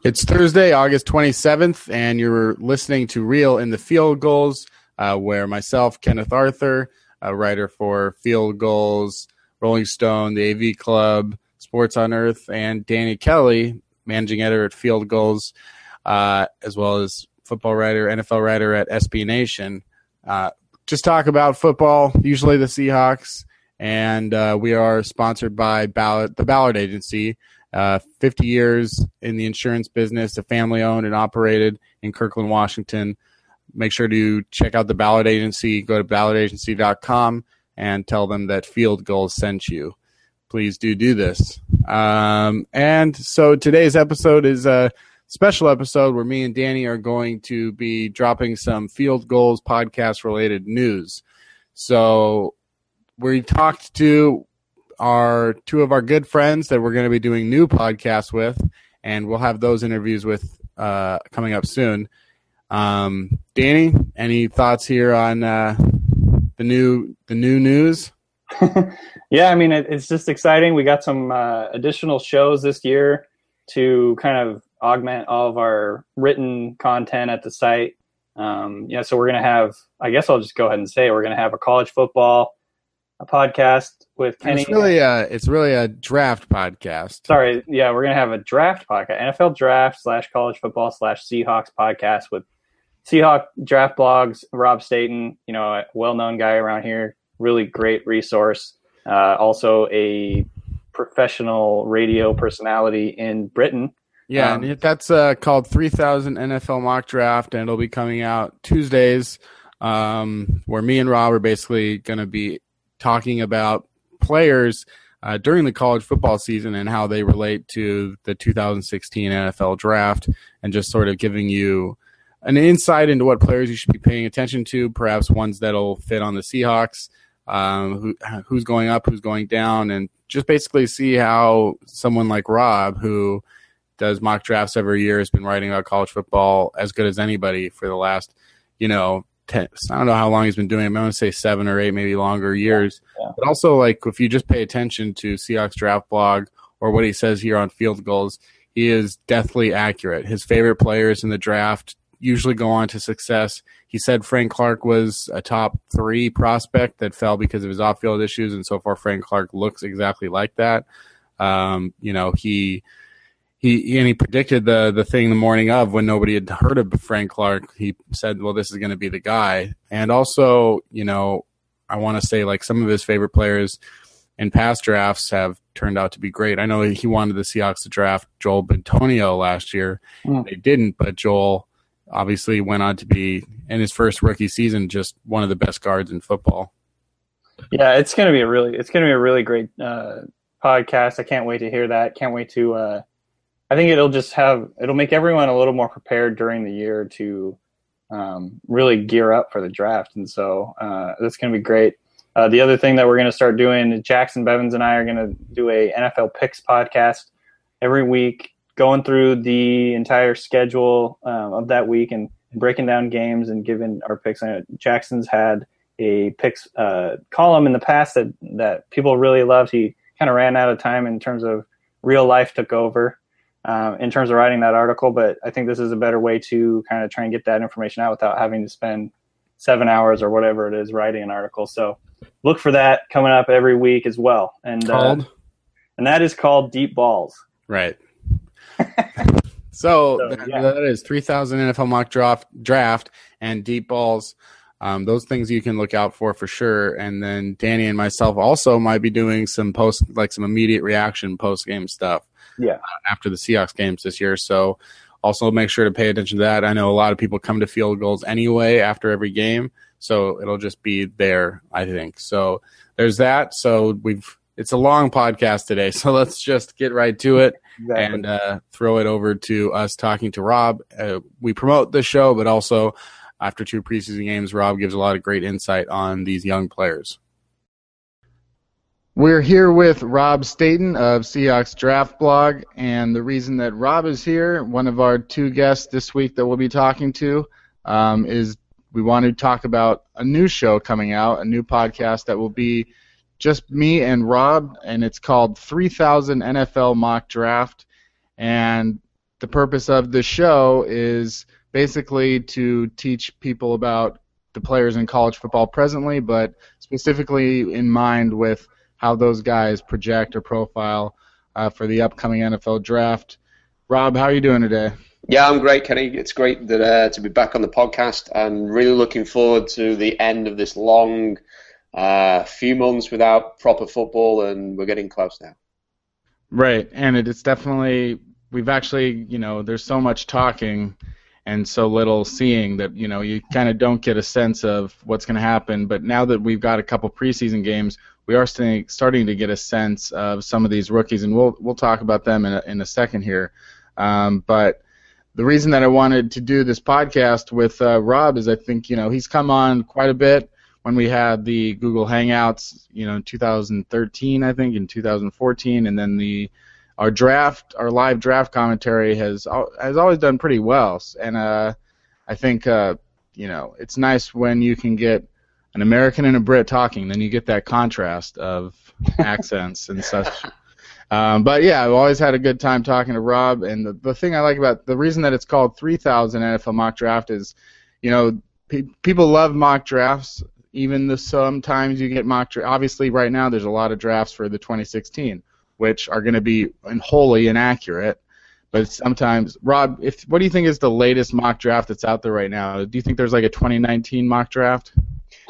It's Thursday, August 27th, and you're listening to Reel in the Field Gulls, where myself, Kenneth Arthur, a writer for Field Gulls, Rolling Stone, the AV Club, Sports on Earth, and Danny Kelly, managing editor at Field Gulls, as well as football writer, NFL writer at SB Nation. Just talk about football, usually the Seahawks, and we are sponsored by the Ballard Agency. 50 years in the insurance business, a family-owned and operated in Kirkland, Washington. Make sure to check out the Ballard Agency. Go to ballardagency.com and tell them that Field Gulls sent you. Please do this. And so today's episode is a special episode where me and Danny are going to be dropping some Field Gulls podcast-related news. So we talked to are two of our good friends that we're going to be doing new podcasts with, and we'll have those interviews with coming up soon. Danny, any thoughts here on the new news? Yeah, I mean, it's just exciting. We got some additional shows this year to kind of augment all of our written content at the site. So we're going to have, I guess I'll just go ahead and say, we're going to have a college football podcast with Kenny. It's really a draft podcast. Sorry, yeah, we're gonna have a draft podcast, NFL draft / college football / Seahawks podcast with Seahawk draft blogs. Rob Staten, a well-known guy around here, really great resource. Also a professional radio personality in Britain. Yeah, and that's called 3000 NFL Mock Draft, and it'll be coming out Tuesdays, where me and Rob are basically going to be talking about players during the college football season and how they relate to the 2016 NFL draft, and just sort of giving you an insight into what players you should be paying attention to, perhaps ones that'll fit on the Seahawks, who's going up, who's going down, and just basically see how someone like Rob, who does mock drafts every year, has been writing about college football as good as anybody for the last, 10, I don't know how long he's been doing it. I'm going to say 7 or 8, maybe longer years. Yeah. But also, like, if you just pay attention to Seahawks draft blog or what he says here on Field Gulls, he is deathly accurate. His favorite players in the draft usually go on to success. He said Frank Clark was a top 3 prospect that fell because of his off-field issues, and so far Frank Clark looks exactly like that. He predicted the thing the morning of when nobody had heard of Frank Clark. He said, well, this is going to be the guy. And also, I want to say, like, some of his favorite players in past drafts have turned out to be great. I know he wanted the Seahawks to draft Joel Bitonio last year. They didn't, but Joel obviously went on to be, in his first rookie season, just one of the best guards in football. Yeah, it's going to be a really great podcast. I can't wait to hear that. Can't wait to I think it'll make everyone a little more prepared during the year to really gear up for the draft. And so that's going to be great. The other thing that we're going to start doing, Jacson Bevens and I are going to do a NFL picks podcast every week, going through the entire schedule of that week and breaking down games and giving our picks. Jackson's had a picks column in the past that people really loved. He kind of ran out of time in terms of real life took over. In terms of writing that article, but I think this is a better way to kind of try and get that information out without having to spend 7 hours or whatever it is writing an article. So look for that coming up every week as well. And that is called Deep Balls. Right. That is 3000 NFL Mock Draft and Deep Balls. Those things you can look out for sure. And then Danny and myself also might be doing some immediate reaction post-game stuff. Yeah. After the Seahawks games this year. So also make sure to pay attention to that. I know a lot of people come to Field Gulls anyway after every game, so it'll just be there, I think. So there's that. So it's a long podcast today, so let's just get right to it. Exactly. And throw it over to us talking to Rob. We promote the show, but also after 2 preseason games, Rob gives a lot of great insight on these young players. We're here with Rob Staten of Seahawks Draft Blog, and the reason that Rob is here, one of our 2 guests this week that we'll be talking to, is we want to talk about a new show coming out, a new podcast that will be just me and Rob, and it's called 3000 NFL Mock Draft. And the purpose of the show is basically to teach people about the players in college football presently, but specifically in mind with how those guys project or profile for the upcoming NFL draft. Rob, how are you doing today? Yeah, I'm great, Kenny. It's great that, to be back on the podcast. I'm really looking forward to the end of this long few months without proper football, and we're getting close now. Right, and it's definitely, we've actually, there's so much talking and so little seeing that, you kind of don't get a sense of what's going to happen. But now that we've got a couple preseason games, we are starting to get a sense of some of these rookies, and we'll talk about them in a second here. But the reason that I wanted to do this podcast with Rob is I think, he's come on quite a bit when we had the Google Hangouts, in 2013, I think, in 2014, and then our live draft commentary has always done pretty well. And I think, it's nice when you can get an American and a Brit talking, then you get that contrast of accents and such. But yeah, I've always had a good time talking to Rob, and the thing I like about the reason that it's called 3000 NFL Mock Draft is, people love mock drafts, even though sometimes you get mock draft. Obviously, right now there's a lot of drafts for the 2016, which are going to be wholly inaccurate. But sometimes, Rob, what do you think is the latest mock draft that's out there right now? Do you think there's like a 2019 mock draft?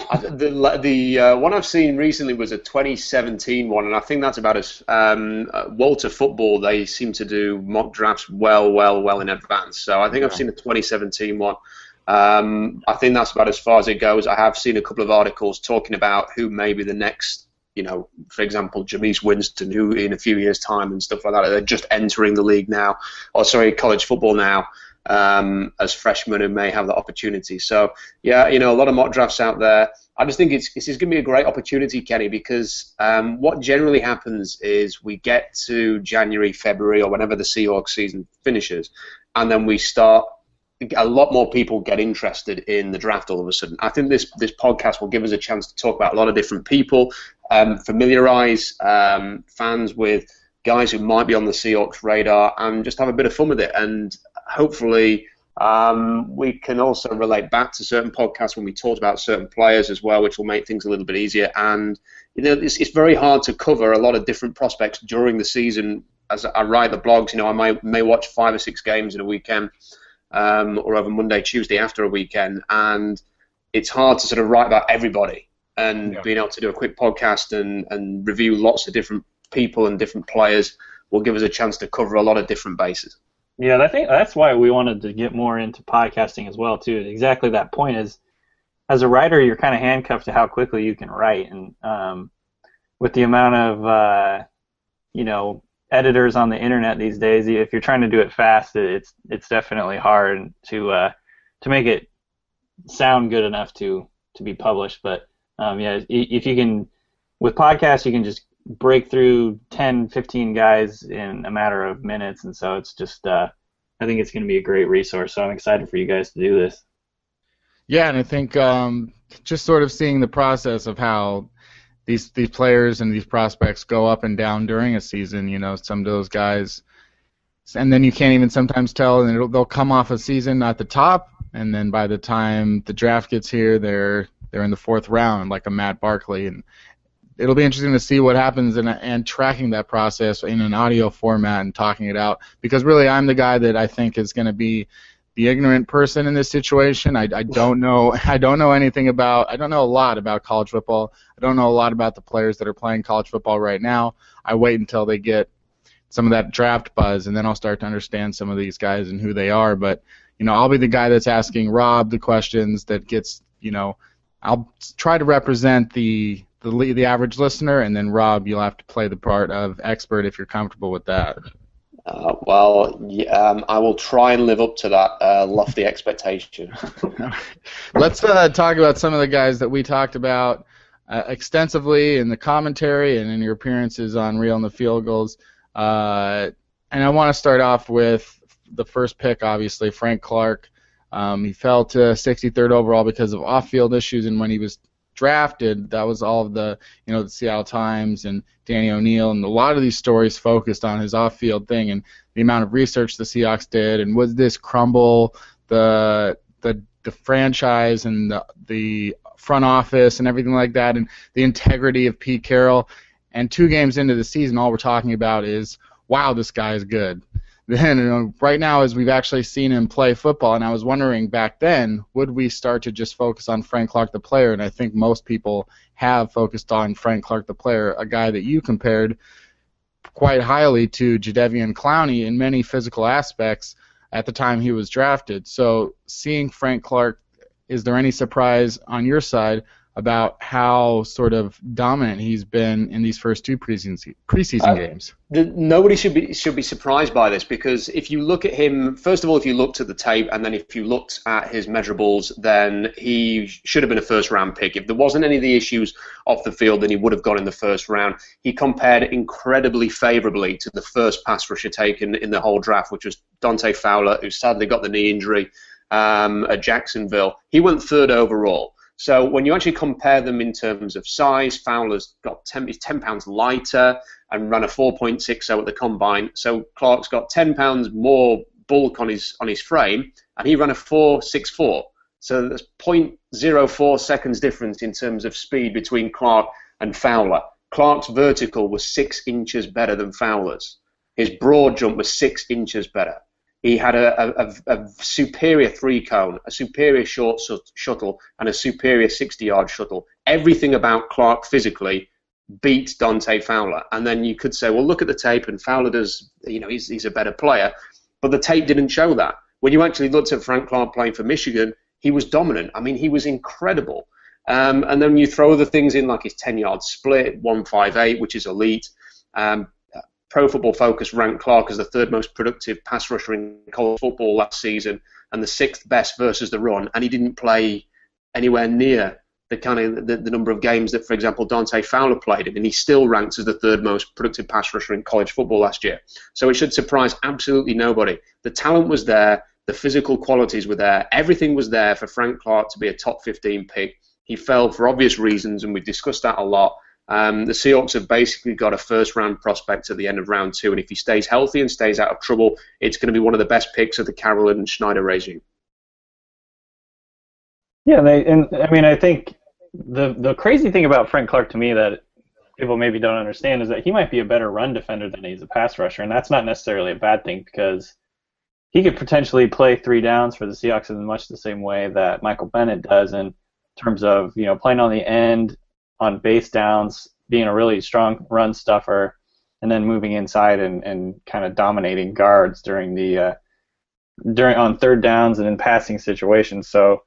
The one I've seen recently was a 2017 one, and I think that's about as Walter Football. They seem to do mock drafts well in advance. So I think I've seen a 2017 one. I think that's about as far as it goes. I have seen a couple of articles talking about who may be the next, for example, Jameis Winston, who in a few years' time and stuff like that. They're just entering the league now, college football now. As freshmen who may have the opportunity. So, yeah, a lot of mock drafts out there. I just think this is going to be a great opportunity, Kenny, because what generally happens is we get to January, February, or whenever the Seahawks season finishes, and then a lot more people get interested in the draft all of a sudden. I think this podcast will give us a chance to talk about a lot of different people, familiarize fans with guys who might be on the Seahawks radar, and just have a bit of fun with it. And hopefully we can also relate back to certain podcasts when we talked about certain players as well, which will make things a little bit easier. And it's very hard to cover a lot of different prospects during the season. As I write the blogs, I may watch 5 or 6 games in a weekend, or over Monday, Tuesday after a weekend, and it's hard to sort of write about everybody. And being able to do a quick podcast and review lots of different people and different players will give us a chance to cover a lot of different bases. Yeah, I think that's why we wanted to get more into podcasting as well, too. Exactly that point is, as a writer, you're kind of handcuffed to how quickly you can write. And with the amount of, editors on the internet these days, if you're trying to do it fast, it's definitely hard to make it sound good enough to be published. But, if you can, with podcasts, you can just break through 10, 15 guys in a matter of minutes, and so it's just I think it's going to be a great resource, so I'm excited for you guys to do this. Yeah, and I think just sort of seeing the process of how these players and these prospects go up and down during a season, some of those guys, and then you can't even sometimes tell, and they'll come off a season at the top, and then by the time the draft gets here, they're in the 4th round, like a Matt Barkley, and it'll be interesting to see what happens and tracking that process in an audio format and talking it out, because really I'm the guy that I think is going to be the ignorant person in this situation. I don't know anything about, I don't know a lot about college football. I don't know a lot about the players that are playing college football right now. I wait until they get some of that draft buzz, and then I'll start to understand some of these guys and who they are. But, I'll be the guy that's asking Rob the questions that gets, I'll try to represent the average listener, and then Rob, you'll have to play the part of expert if you're comfortable with that. I will try and live up to that lofty expectation. Let's talk about some of the guys that we talked about extensively in the commentary and in your appearances on Real and the Field Gulls. And I want to start off with the first pick, obviously, Frank Clark. He fell to 63rd overall because of off-field issues, and when he was drafted, that was all of the Seattle Times and Danny O'Neill, and a lot of these stories focused on his off-field thing, and the amount of research the Seahawks did, and would this crumble the franchise and the front office and everything like that, and the integrity of Pete Carroll. And 2 games into the season, all we're talking about is, wow, this guy is good. Then right now, as we've actually seen him play football, and I was wondering back then, would we start to just focus on Frank Clark the player? And I think most people have focused on Frank Clark the player, a guy that you compared quite highly to Jadeveon Clowney in many physical aspects at the time he was drafted. So seeing Frank Clark, is there any surprise on your side about how sort of dominant he's been in these first 2 preseason games? Nobody should be surprised by this, because if you look at him, first of all, if you looked at the tape and then if you looked at his measurables, then he should have been a first-round pick. If there wasn't any of the issues off the field, then he would have gone in the first round. He compared incredibly favorably to the first pass rusher taken in the whole draft, which was Dante Fowler, who sadly got the knee injury at Jacksonville. He went 3rd overall. So when you actually compare them in terms of size, Fowler's got 10 pounds lighter and ran a 4.60 at the combine. So Clark's got 10 pounds more bulk on his frame, and he ran a 4.64. So there's 0.04 seconds difference in terms of speed between Clark and Fowler. Clark's vertical was 6 inches better than Fowler's. His broad jump was 6 inches better. He had a superior 3-cone, a superior short shuttle, and a superior 60-yard shuttle. Everything about Clark physically beat Dante Fowler. And then you could say, well, look at the tape, and Fowler does, he's a better player. But the tape didn't show that. When you actually looked at Frank Clark playing for Michigan, he was dominant. I mean, he was incredible. And then you throw other things in, like his 10-yard split, 1.58, which is elite. Pro Football Focus ranked Clark as the 3rd most productive pass rusher in college football last season and the 6th best versus the run, and he didn't play anywhere near the kind of the number of games that, for example, Dante Fowler played in, and he still ranked as the 3rd most productive pass rusher in college football last year. So it should surprise absolutely nobody. The talent was there, the physical qualities were there, everything was there for Frank Clark to be a top 15 pick. He fell for obvious reasons, and we've discussed that a lot. The Seahawks have basically got a first-round prospect at the end of round 2, and if he stays healthy and stays out of trouble, it's going to be one of the best picks of the Carroll and Schneider regime. Yeah, I think the crazy thing about Frank Clark to me that people maybe don't understand is that he might be a better run defender than he's a pass rusher, and that's not necessarily a bad thing, because he could potentially play 3 downs for the Seahawks in much the same way that Michael Bennett does in terms of playing on the end, on base downs, being a really strong run stuffer, and then moving inside and kind of dominating guards during on 3rd downs and in passing situations. So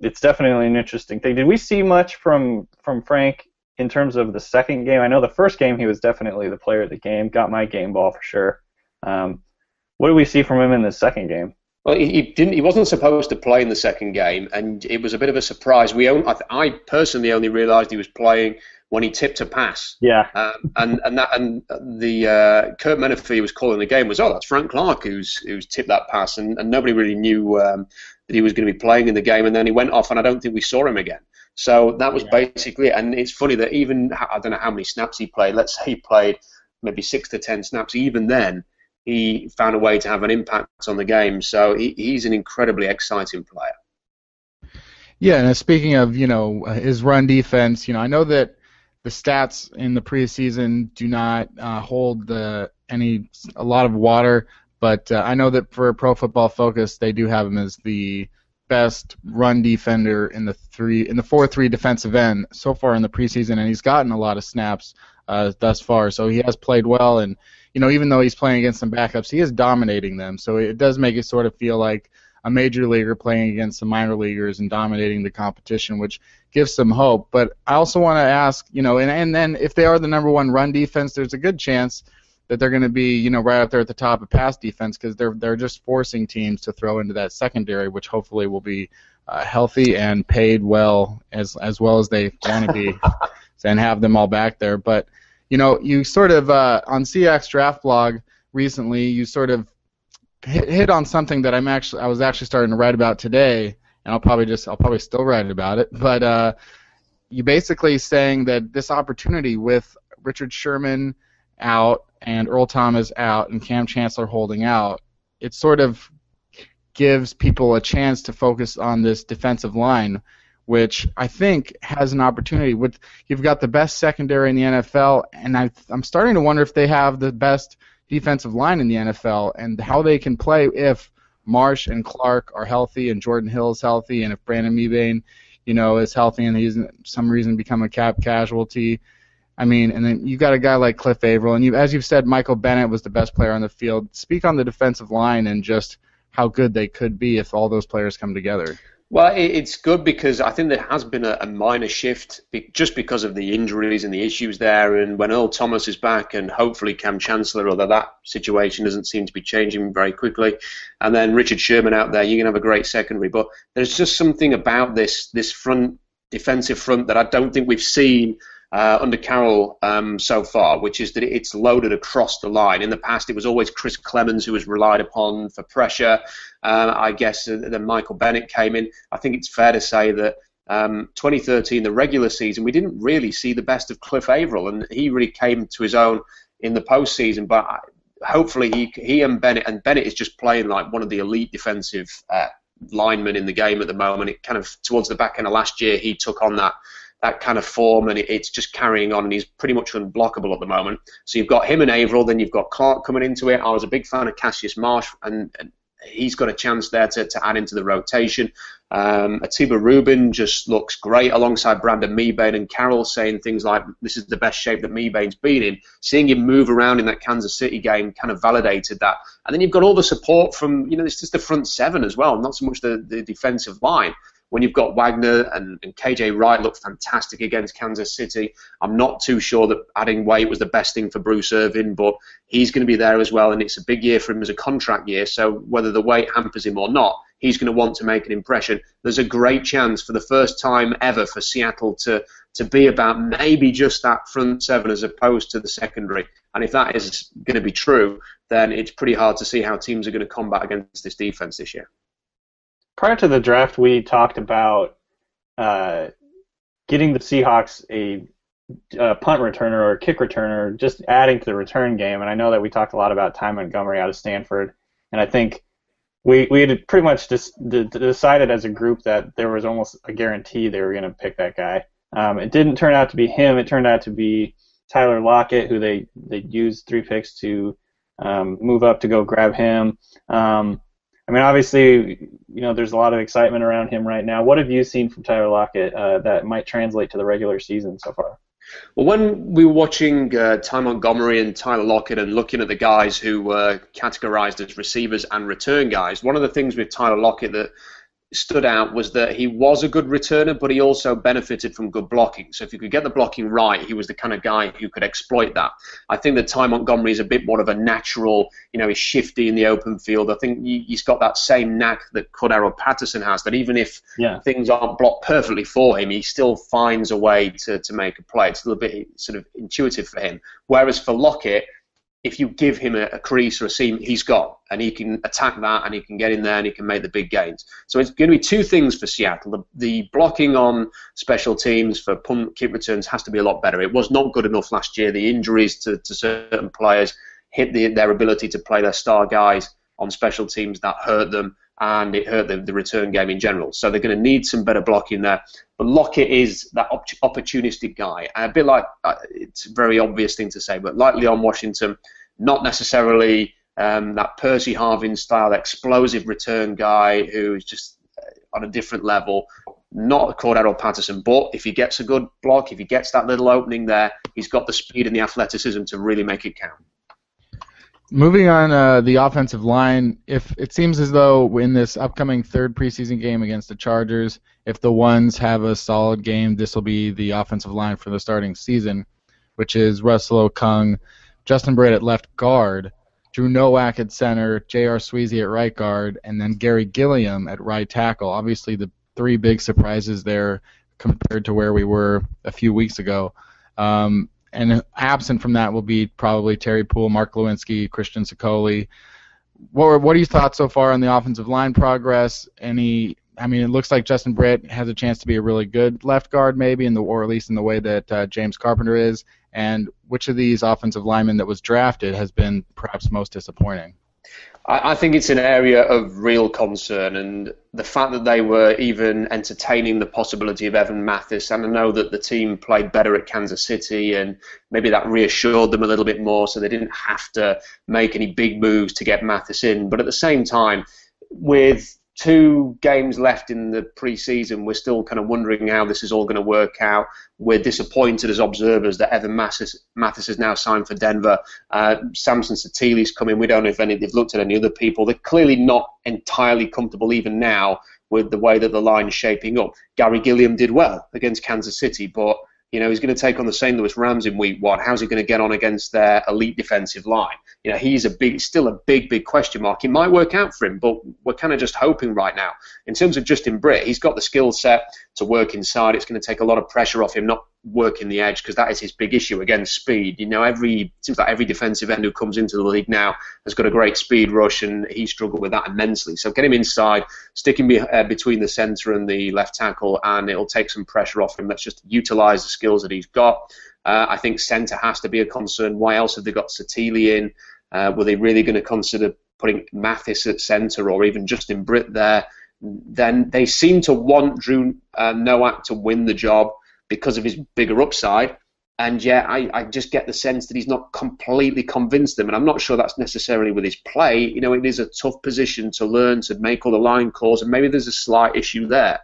it's definitely an interesting thing. Did we see much from Frank in terms of the second game? I know the first game he was definitely the player of the game, got my game ball for sure. What do we see from him in the second game? Well, he wasn't supposed to play in the second game, and it was a bit of a surprise. I personally only realised he was playing when he tipped a pass. Yeah. And Kurt Menefee was calling the game was, that's Frank Clark who's tipped that pass, and nobody really knew that he was going to be playing in the game, and then he went off, and I don't think we saw him again. So that was basically it. And it's funny that even, I don't know how many snaps he played. Let's say he played maybe 6 to 10 snaps. Even then, he found a way to have an impact on the game. So he's an incredibly exciting player. Yeah, and speaking of, his run defense, I know that the stats in the preseason do not hold a lot of water, but I know that for Pro Football Focus, they do have him as the best run defender in the 4-3 defensive end so far in the preseason, and he's gotten a lot of snaps thus far. So he has played well, and even though he's playing against some backups, he is dominating them. So it does make it sort of feel like a major leaguer playing against some minor leaguers and dominating the competition, which gives some hope. But I also want to ask, and then if they are the number 1 run defense, there's a good chance that they're going to be, right up there at the top of pass defense, because they're just forcing teams to throw into that secondary, which hopefully will be healthy and paid well as well as they want to be, and have them all back there. But you sort of on Seahawks Draft Blog recently, you sort of hit on something that I was actually starting to write about today, and I'll probably still write about it. But you basically saying that this opportunity with Richard Sherman out and Earl Thomas out and Cam Chancellor holding out, it sort of gives people a chance to focus on this defensive line, which I think has an opportunity. You've got the best secondary in the NFL, and I'm starting to wonder if they have the best defensive line in the NFL and how they can play if Marsh and Clark are healthy and Jordan Hill is healthy, and if Brandon Mebane, is healthy and he's for some reason become a cap casualty. I mean, and then you got a guy like Cliff Averill, and as you've said, Michael Bennett was the best player on the field. Speak on the defensive line and just how good they could be if all those players come together. Well, it's good because I think there has been a minor shift just because of the injuries and the issues there. And when Earl Thomas is back and hopefully Cam Chancellor, although that situation doesn't seem to be changing very quickly, and then Richard Sherman out there, you're going to have a great secondary. But there's just something about this defensive front that I don't think we've seen under Carroll so far, which is that it's loaded across the line. In the past, it was always Chris Clemens who was relied upon for pressure. I guess then Michael Bennett came in. I think it's fair to say that 2013, the regular season, we didn't really see the best of Cliff Averill, and he really came to his own in the postseason. But hopefully he and Bennett is just playing like one of the elite defensive linemen in the game at the moment. It kind of towards the back end of last year, he took on that kind of form, and it's just carrying on, and he's pretty much unblockable at the moment. So you've got him and Averill, then you've got Clark coming into it. I was a big fan of Cassius Marsh, and he's got a chance there to add into the rotation. Atiba Rubin just looks great alongside Brandon Mebane, and Carroll saying things like, this is the best shape that Mebane's been in. Seeing him move around in that Kansas City game kind of validated that. And then you've got all the support from, it's just the front seven as well, not so much the defensive line. When you've got Wagner and KJ Wright looked fantastic against Kansas City. I'm not too sure that adding weight was the best thing for Bruce Irvin, but he's going to be there as well, and it's a big year for him as a contract year, so whether the weight hampers him or not, he's going to want to make an impression. There's a great chance for the first time ever for Seattle to be about maybe just that front seven as opposed to the secondary. And if that is going to be true, then it's pretty hard to see how teams are going to combat against this defense this year. Prior to the draft, we talked about getting the Seahawks a punt returner or a kick returner, just adding to the return game. And I know that we talked a lot about Ty Montgomery out of Stanford, and I think we had pretty much decided as a group that there was almost a guarantee they were going to pick that guy. It didn't turn out to be him. It turned out to be Tyler Lockett, who they used 3 picks to move up to go grab him. I mean, obviously, there's a lot of excitement around him right now. What have you seen from Tyler Lockett that might translate to the regular season so far? Well, when we were watching Ty Montgomery and Tyler Lockett and looking at the guys who were categorized as receivers and return guys, one of the things with Tyler Lockett that stood out was that he was a good returner, but he also benefited from good blocking. So if you could get the blocking right, he was the kind of guy who could exploit that. I think that Ty Montgomery is a bit more of a natural, he's shifty in the open field. I think he's got that same knack that Cordero Patterson has, that even if things aren't blocked perfectly for him, he still finds a way to make a play. It's a little bit sort of intuitive for him. Whereas for Lockett, if you give him a crease or a seam, he's got, and he can attack that, and he can get in there, and he can make the big gains. So it's going to be 2 things for Seattle. The blocking on special teams for punt kick returns has to be a lot better. It was not good enough last year. The injuries to certain players hit their ability to play their star guys on special teams. That hurt them, and it hurt the return game in general. So they're going to need some better blocking there. But Lockett is that opportunistic guy. A bit like, it's a very obvious thing to say, but like Leon Washington, not necessarily that Percy Harvin style explosive return guy who is just on a different level. Not Cordero Patterson, but if he gets a good block, if he gets that little opening there, he's got the speed and the athleticism to really make it count. Moving on the offensive line, if it seems as though in this upcoming 3rd preseason game against the Chargers, if the ones have a solid game, this will be the offensive line for the starting season, which is Russell Okung, Justin Britt at left guard, Drew Nowak at center, J.R. Sweezy at right guard, and then Gary Gilliam at right tackle. Obviously, the 3 big surprises there compared to where we were a few weeks ago. And absent from that will be probably Terry Poole, Mark Lewinsky, Christian Sicoli. What are your thoughts so far on the offensive line progress? It looks like Justin Britt has a chance to be a really good left guard maybe, or at least in the way that James Carpenter is. And which of these offensive linemen that was drafted has been perhaps most disappointing? I think it's an area of real concern, and the fact that they were even entertaining the possibility of Evan Mathis, and I know that the team played better at Kansas City, and maybe that reassured them a little bit more, so they didn't have to make any big moves to get Mathis in. But at the same time, with 2 games left in the preseason, we're still kind of wondering how this is all going to work out. We're disappointed as observers that Evan Mathis is now signed for Denver. Samson Satili's coming. We don't know if they've looked at any other people. They're clearly not entirely comfortable even now with the way that the line's shaping up. Gary Gilliam did well against Kansas City, but he's going to take on the St. Louis Rams in week 1. How's he going to get on against their elite defensive line? He's still a big question mark. It might work out for him, but we're kind of just hoping right now. In terms of Justin Britt, he's got the skill set to work inside. It's going to take a lot of pressure off him, not working the edge, because that is his big issue against speed. It seems like every defensive end who comes into the league now has got a great speed rush, and he struggled with that immensely. So get him inside, stick him between the centre and the left tackle, and it'll take some pressure off him. Let's just utilise the skills that he's got. I think centre has to be a concern. Why else have they got Satili in? Were they really going to consider putting Mathis at centre or even Justin Britt there? Then they seem to want Drew Nowak to win the job because of his bigger upside. And yet I just get the sense that he's not completely convinced them. And I'm not sure that's necessarily with his play. It is a tough position to learn to make all the line calls, and maybe there's a slight issue there.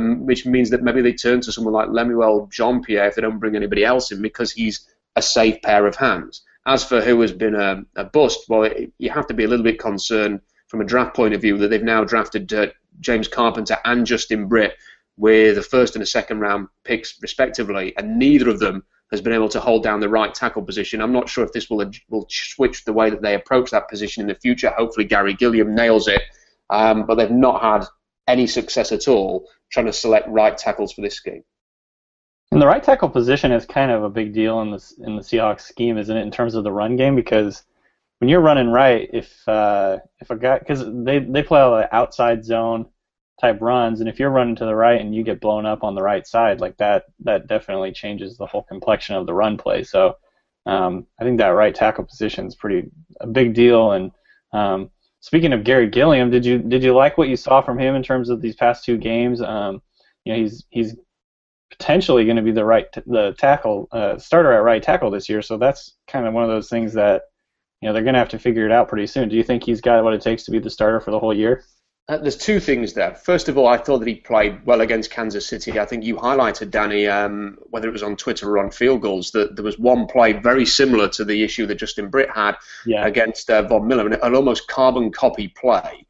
Which means that maybe they turn to someone like Lemuel Jean-Pierre if they don't bring anybody else in, because he's a safe pair of hands. As for who has been a bust, well, you have to be a little bit concerned from a draft point of view that they've now drafted James Carpenter and Justin Britt with a first and a second round picks respectively, and neither of them has been able to hold down the right tackle position. I'm not sure if this will switch the way that they approach that position in the future. Hopefully Gary Gilliam nails it, but they've not had any success at all trying to select right tackles for this scheme. And the right tackle position is kind of a big deal in the Seahawks scheme, isn't it, in terms of the run game? Because when you're running right, if a guy, because they play a lot of outside zone type runs, and if you're running to the right and you get blown up on the right side, like that definitely changes the whole complexion of the run play. So I think that right tackle position is a big deal. And speaking of Gary Gilliam, did you like what you saw from him in terms of these past 2 games? He's potentially going to be the tackle starter at right tackle this year, so that's kind of one of those things that they're going to have to figure it out pretty soon. Do you think he's got what it takes to be the starter for the whole year? There's 2 things there. First of all, I thought that he played well against Kansas City. I think you highlighted, Danny, whether it was on Twitter or on Field Gulls, that there was one play very similar to the issue that Justin Britt had against Von Miller, an almost carbon copy play.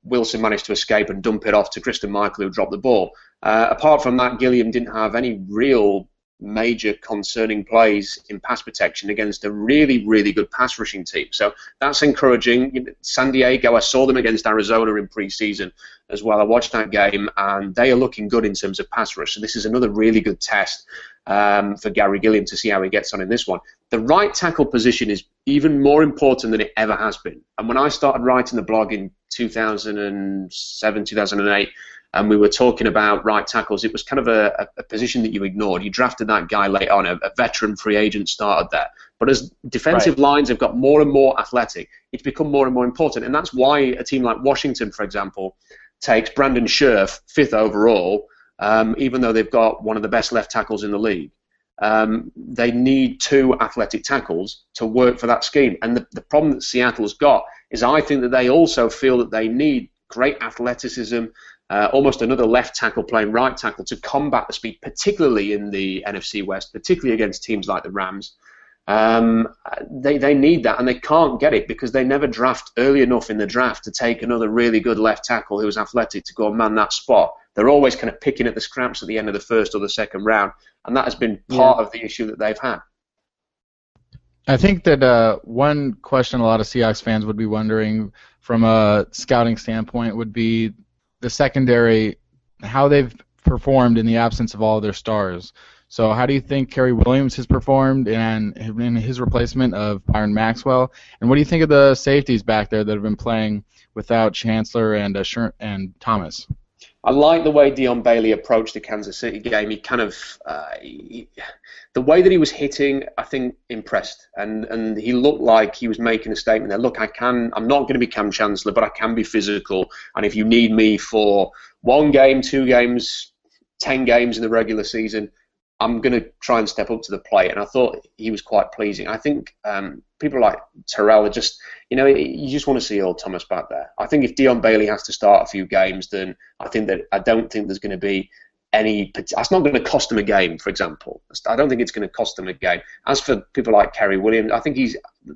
Wilson managed to escape and dump it off to Christian Michael, who dropped the ball. Apart from that, Gilliam didn't have any real major concerning plays in pass protection against a really, really good pass rushing team. So that's encouraging. San Diego, I saw them against Arizona in preseason as well. I watched that game, and they are looking good in terms of pass rush. So this is another really good test for Gary Gilliam to see how he gets on in this one. The right tackle position is even more important than it ever has been. And when I started writing the blog in 2007, 2008, and we were talking about right tackles, it was kind of a position that you ignored. You drafted that guy late on, a veteran free agent started there. But as defensive lines have got more and more athletic, it's become more and more important. And that's why a team like Washington, for example, takes Brandon Scherf 5th overall, even though they've got one of the best left tackles in the league. They need 2 athletic tackles to work for that scheme. And the problem that Seattle's got is I think that they also feel that they need great athleticism, almost another left tackle playing right tackle to combat the speed, particularly in the NFC West, particularly against teams like the Rams. They need that, and they can't get it because they never draft early enough in the draft to take another really good left tackle who's athletic to go and man that spot. They're always kind of picking at the scraps at the end of the first or the second round, and that has been part of the issue that they've had. I think that one question a lot of Seahawks fans would be wondering from a scouting standpoint would be the secondary, how they've performed in the absence of all of their stars. So how do you think Kerry Williams has performed in his replacement of Byron Maxwell? And what do you think of the safeties back there that have been playing without Chancellor and Thomas? I like the way Dion Bailey approached the Kansas City game. He kind of, the way that he was hitting, I think, impressed. And he looked like he was making a statement there. Look, I'm not going to be Cam Chancellor, but I can be physical. And if you need me for 1 game, 2 games, 10 games in the regular season, I'm going to try and step up to the plate. And I thought he was quite pleasing. I think people like Terrell are just, you just want to see Earl Thomas back there. I think if Dion Bailey has to start a few games, then I don't think there's going to be that's not going to cost him a game, for example. I don't think it's going to cost him a game. As for people like Kerry Williams, I think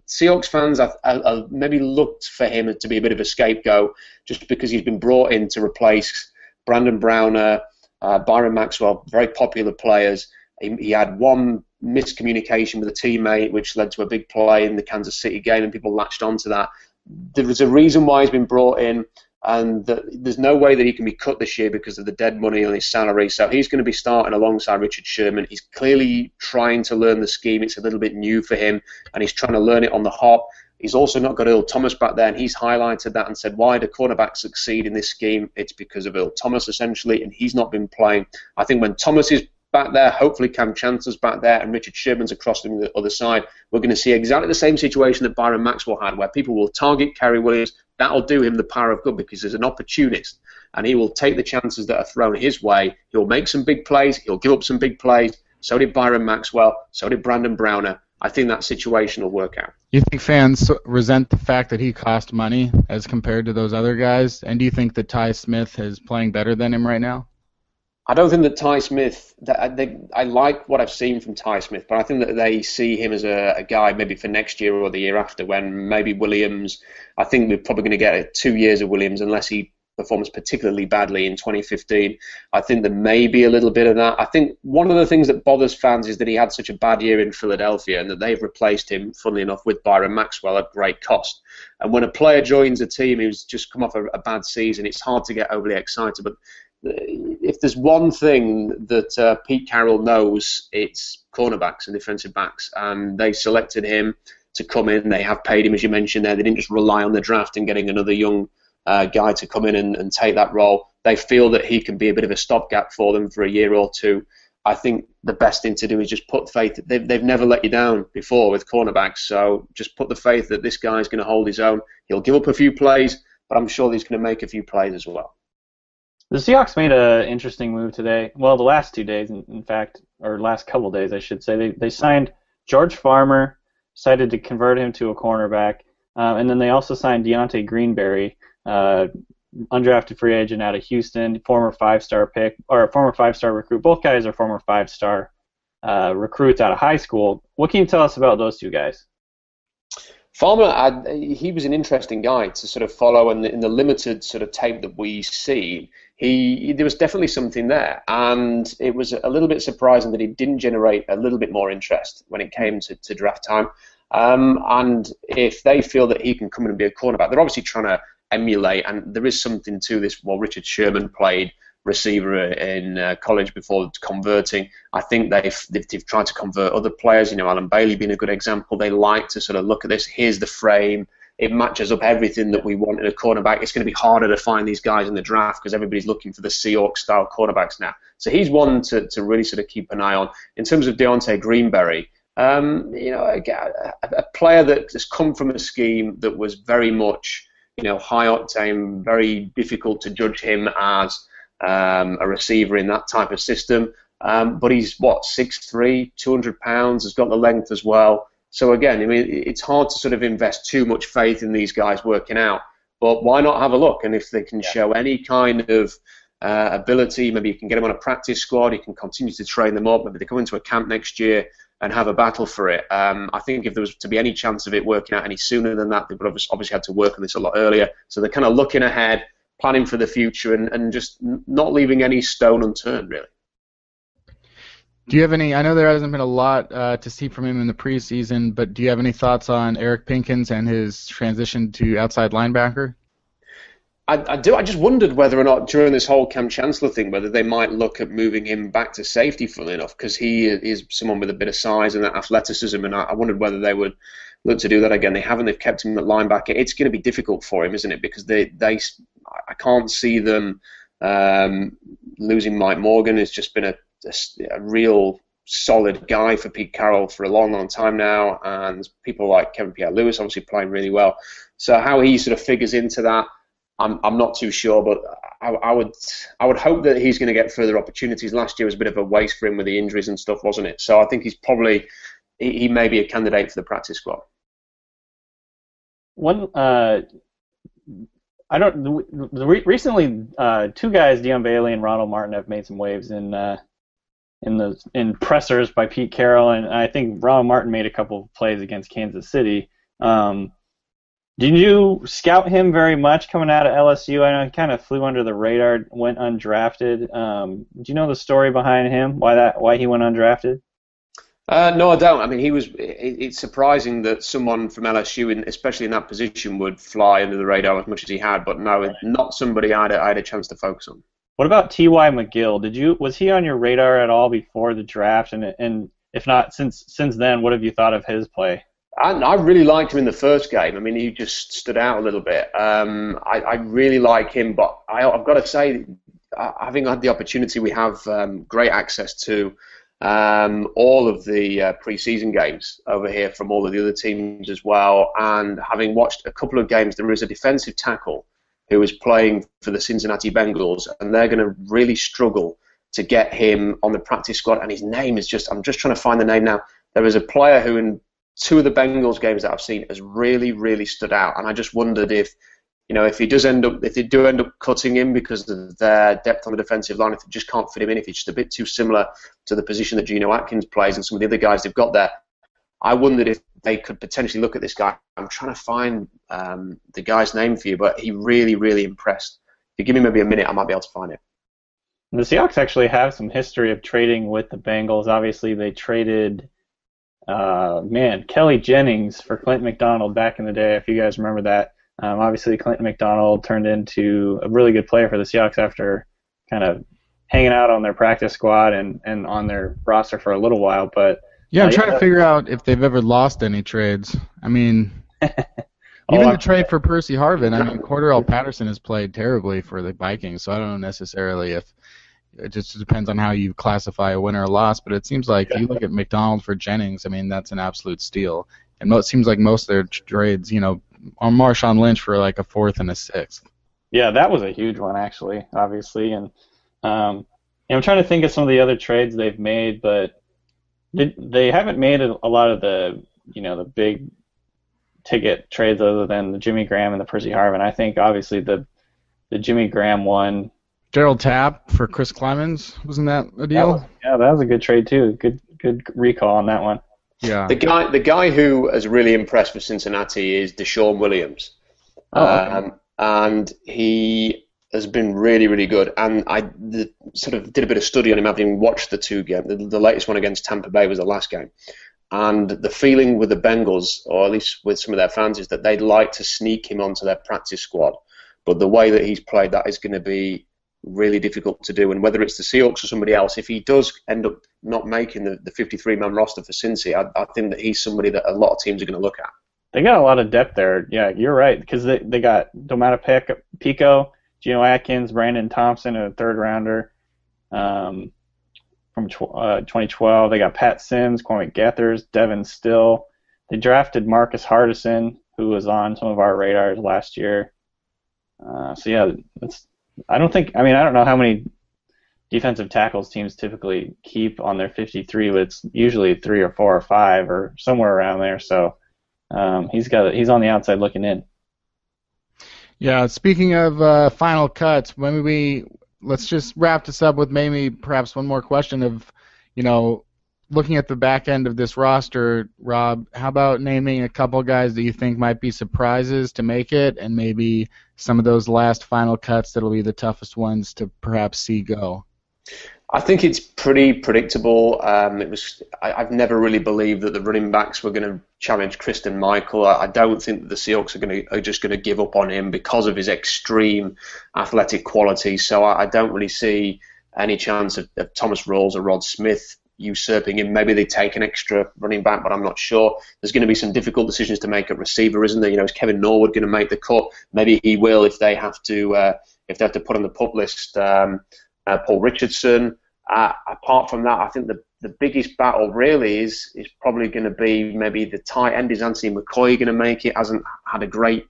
Seahawks fans have maybe looked for him to be a bit of a scapegoat just because he's been brought in to replace Brandon Browner, Byron Maxwell, very popular players. He had one miscommunication with a teammate, which led to a big play in the Kansas City game, and people latched onto that. There was a reason why he's been brought in, and there's no way that he can be cut this year because of the dead money on his salary. So he's going to be starting alongside Richard Sherman. He's clearly trying to learn the scheme. It's a little bit new for him, and he's trying to learn it on the hop. He's also not got Earl Thomas back there, and he's highlighted that and said, why do cornerbacks succeed in this scheme? It's because of Earl Thomas, essentially, and he's not been playing. I think when Thomas is back there, hopefully Cam Chancellor's back there, and Richard Sherman's across on the other side, we're going to see exactly the same situation that Byron Maxwell had, where people will target Kerry Williams. That'll do him the power of good because he's an opportunist, and he will take the chances that are thrown his way. He'll make some big plays. He'll give up some big plays. So did Byron Maxwell. So did Brandon Browner. I think that situation will work out. You think fans resent the fact that he cost money as compared to those other guys? And do you think that Ty Smith is playing better than him right now? I don't think that Ty Smith, I like what I've seen from Ty Smith, but I think that they see him as a guy maybe for next year or the year after when maybe Williams, I think we're probably going to get 2 years of Williams unless he performs particularly badly in 2015. I think there may be a little bit of that. I think one of the things that bothers fans is that he had such a bad year in Philadelphia and that they've replaced him, funnily enough, with Byron Maxwell at great cost. And when a player joins a team who's just come off a bad season, it's hard to get overly excited. But if there's one thing that Pete Carroll knows, it's cornerbacks and defensive backs. And they selected him to come in. They have paid him, as you mentioned there. They didn't just rely on the draft and getting another young guy to come in and take that role. They feel that he can be a bit of a stopgap for them for a year or two. I think the best thing to do is just put faith. They've never let you down before with cornerbacks, so just put the faith that this guy's going to hold his own. He'll give up a few plays, but I'm sure he's going to make a few plays as well. The Seahawks made an interesting move today. Well, the last 2 days, in fact, or last couple of days, I should say. They signed George Farmer, decided to convert him to a cornerback, and then they also signed Deontay Greenberry, undrafted free agent out of Houston, former 5-star pick, or a former 5-star recruit. Both guys are former 5-star recruits out of high school. What can you tell us about those two guys? Farmer, he was an interesting guy to sort of follow, and in the limited sort of tape that we see, there was definitely something there, and it was a little bit surprising that he didn't generate a little bit more interest when it came to draft time. And if they feel that he can come in and be a cornerback, they're obviously trying to emulate, and there is something to this. Well, Richard Sherman played receiver in college before converting. I think they've tried to convert other players. Alan Bailey being a good example. They like to sort of look at this. Here's the frame. It matches up everything that we want in a cornerback. It's going to be harder to find these guys in the draft because everybody's looking for the Seahawks-style cornerbacks now. So he's one to really sort of keep an eye on. In terms of Deontay Greenberry, a player that has come from a scheme that was very much, high octane, very difficult to judge him as a receiver in that type of system. But he's, 6'3", 200 pounds, has got the length as well. So again, it's hard to sort of invest too much faith in these guys working out. But why not have a look? And if they can show any kind of ability, maybe you can get them on a practice squad, you can continue to train them up, maybe they come into a camp next year and have a battle for it. I think if there was to be any chance of it working out any sooner than that, they would have obviously had to work on this a lot earlier. So they're kind of looking ahead, planning for the future, and just not leaving any stone unturned, really. Do you have any? I know there hasn't been a lot to see from him in the preseason, but do you have any thoughts on Eric Pinkins and his transition to outside linebacker? I do. I just wondered whether or not during this whole Cam Chancellor thing, whether they might look at moving him back to safety, funnily enough, because he is someone with a bit of size and that athleticism, and I wondered whether they would look to do that again. They haven't. They've kept him at linebacker. It's going to be difficult for him, isn't it? Because I can't see them Losing Mike Morgan has just been a real solid guy for Pete Carroll for a long, long time now, and people like Kevin Pierre-Louis obviously playing really well. So how he sort of figures into that, I'm not too sure, but I would hope that he's going to get further opportunities. Last year was a bit of a waste for him with the injuries and stuff, wasn't it? So I think he may be a candidate for the practice squad. Recently, two guys, Dion Bailey and Ronald Martin, have made some waves in pressers by Pete Carroll, and I think Ronald Martin made a couple of plays against Kansas City. Did you scout him very much coming out of LSU? I know he kind of flew under the radar, went undrafted. Do you know the story behind him? Why he went undrafted? No, I don't. I mean, it's surprising that someone from LSU, especially in that position, would fly under the radar as much as he had. But no, not somebody I had a chance to focus on. What about T.Y. McGill? Was he on your radar at all before the draft? And if not, since then, what have you thought of his play? I really liked him in the first game. I mean, he just stood out a little bit. I really like him, but I've got to say, having had the opportunity, we have great access to all of the pre-season games over here from all of the other teams as well. And having watched a couple of games, there is a defensive tackle who is playing for the Cincinnati Bengals, and they're going to really struggle to get him on the practice squad. And his name is I'm just trying to find the name now. There is a player who in two of the Bengals games that I've seen has really, really stood out. And I just wondered if they do end up cutting him because of their depth on the defensive line, if they just can't fit him in, if it's just a bit too similar to the position that Geno Atkins plays and some of the other guys they've got there, I wondered if they could potentially look at this guy. I'm trying to find the guy's name for you, but he really, really impressed. If you give me maybe a minute, I might be able to find it. The Seahawks actually have some history of trading with the Bengals. Obviously, they traded Kelly Jennings for Clinton McDonald back in the day, if you guys remember that. Obviously, Clinton McDonald turned into a really good player for the Seahawks after kind of hanging out on their practice squad and on their roster for a little while. But yeah, I'm trying to figure out if they've ever lost any trades. I mean, even the trade for Percy Harvin, I mean, Cordarrelle Patterson has played terribly for the Vikings, so I don't know necessarily if it just depends on how you classify a winner or loss, but it seems like if you look at McDonald for Jennings, I mean, that's an absolute steal. And it seems like most of their trades, on Marshawn Lynch for like a fourth and a sixth. Yeah, that was a huge one, actually, obviously. And I'm trying to think of some of the other trades they've made, but they haven't made a lot of the big ticket trades other than the Jimmy Graham and the Percy Harvin. I think, obviously, the Jimmy Graham one. Gerald Tapp for Chris Clemens, wasn't that a deal? That was a good trade too. Good recall on that one. Yeah. The guy who has really impressed for Cincinnati is Deshaun Williams, and he has been really, really good. And I sort of did a bit of study on him, having watched the two games. The latest one against Tampa Bay was the last game, and the feeling with the Bengals, or at least with some of their fans, is that they'd like to sneak him onto their practice squad. But the way that he's played, that is going to be really difficult to do, and whether it's the Seahawks or somebody else, if he does end up not making the 53-man roster for Cincy, I think that he's somebody that a lot of teams are going to look at. They got a lot of depth there. Yeah, you're right, because they got Domata Pico, Geno Atkins, Brandon Thompson, a third-rounder from 2012. They got Pat Sims, Kwame Gethers, Devin Still. They drafted Marcus Hardison, who was on some of our radars last year. I don't know how many defensive tackles teams typically keep on their 53, but it's usually 3 or 4 or 5 or somewhere around there. So he's on the outside looking in. Yeah. Speaking of final cuts, let's just wrap this up with maybe perhaps one more question of, looking at the back end of this roster, Rob, how about naming a couple guys that you think might be surprises to make it, and maybe some of those last final cuts that'll be the toughest ones to perhaps see go? I think it's pretty predictable. I've never really believed that the running backs were going to challenge Christine Michael. I don't think that the Seahawks are just going to give up on him because of his extreme athletic quality. So I don't really see any chance of Thomas Rawls or Rod Smith usurping him. Maybe they take an extra running back, but I'm not sure. There's going to be some difficult decisions to make at receiver, isn't there? Is Kevin Norwood going to make the cut? Maybe he will if they have to if they have to put on the PUP list Paul Richardson. Apart from that, I think the biggest battle really is probably going to be maybe the tight end. Is Anthony McCoy going to make it? Hasn't had a great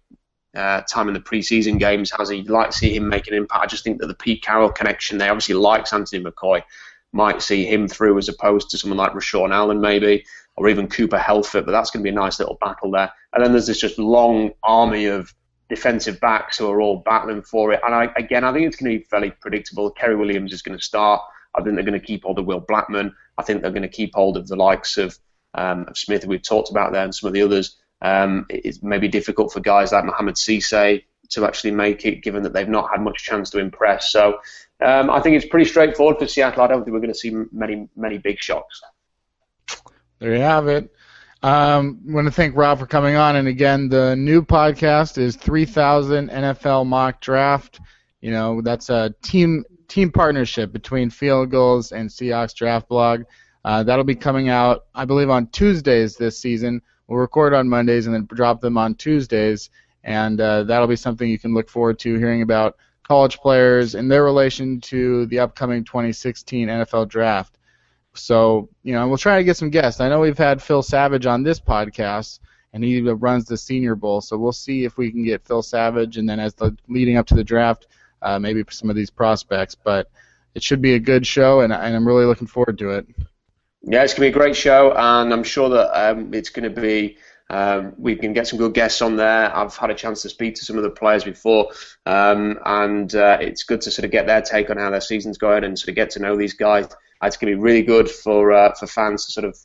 time in the preseason games, has he? Like to see him make an impact. I just think that the Pete Carroll connection, they obviously likes Anthony McCoy, might see him through as opposed to someone like Rashawn Allen maybe, or even Cooper Helford, but that's going to be a nice little battle there. And then there's this just long army of defensive backs who are all battling for it. And I think it's going to be fairly predictable. Kerry Williams is going to start. I think they're going to keep hold of Will Blackman. I think they're going to keep hold of the likes of Smith, who we've talked about there, and some of the others. It's maybe difficult for guys like Mohamed Cisse to actually make it, given that they've not had much chance to impress. So I think it's pretty straightforward for Seattle. I don't think we're going to see many big shocks. There you have it. I want to thank Rob for coming on. And again, the new podcast is 3000 NFL Mock Draft. You know, that's a team partnership between Field Gulls and Seahawks Draft Blog. That'll be coming out, I believe, on Tuesdays this season. We'll record on Mondays and then drop them on Tuesdays, and that'll be something you can look forward to, hearing about college players and their relation to the upcoming 2016 NFL Draft. So, you know, we'll try to get some guests. I know we've had Phil Savage on this podcast, and he runs the Senior Bowl, so we'll see if we can get Phil Savage, and then leading up to the draft, maybe some of these prospects. But it should be a good show, and I'm really looking forward to it. Yeah, it's going to be a great show, and I'm sure that it's going to be, we can get some good guests on there. I've had a chance to speak to some of the players before, and it's good to sort of get their take on how their season's going and sort of get to know these guys. It's going to be really good for fans to sort of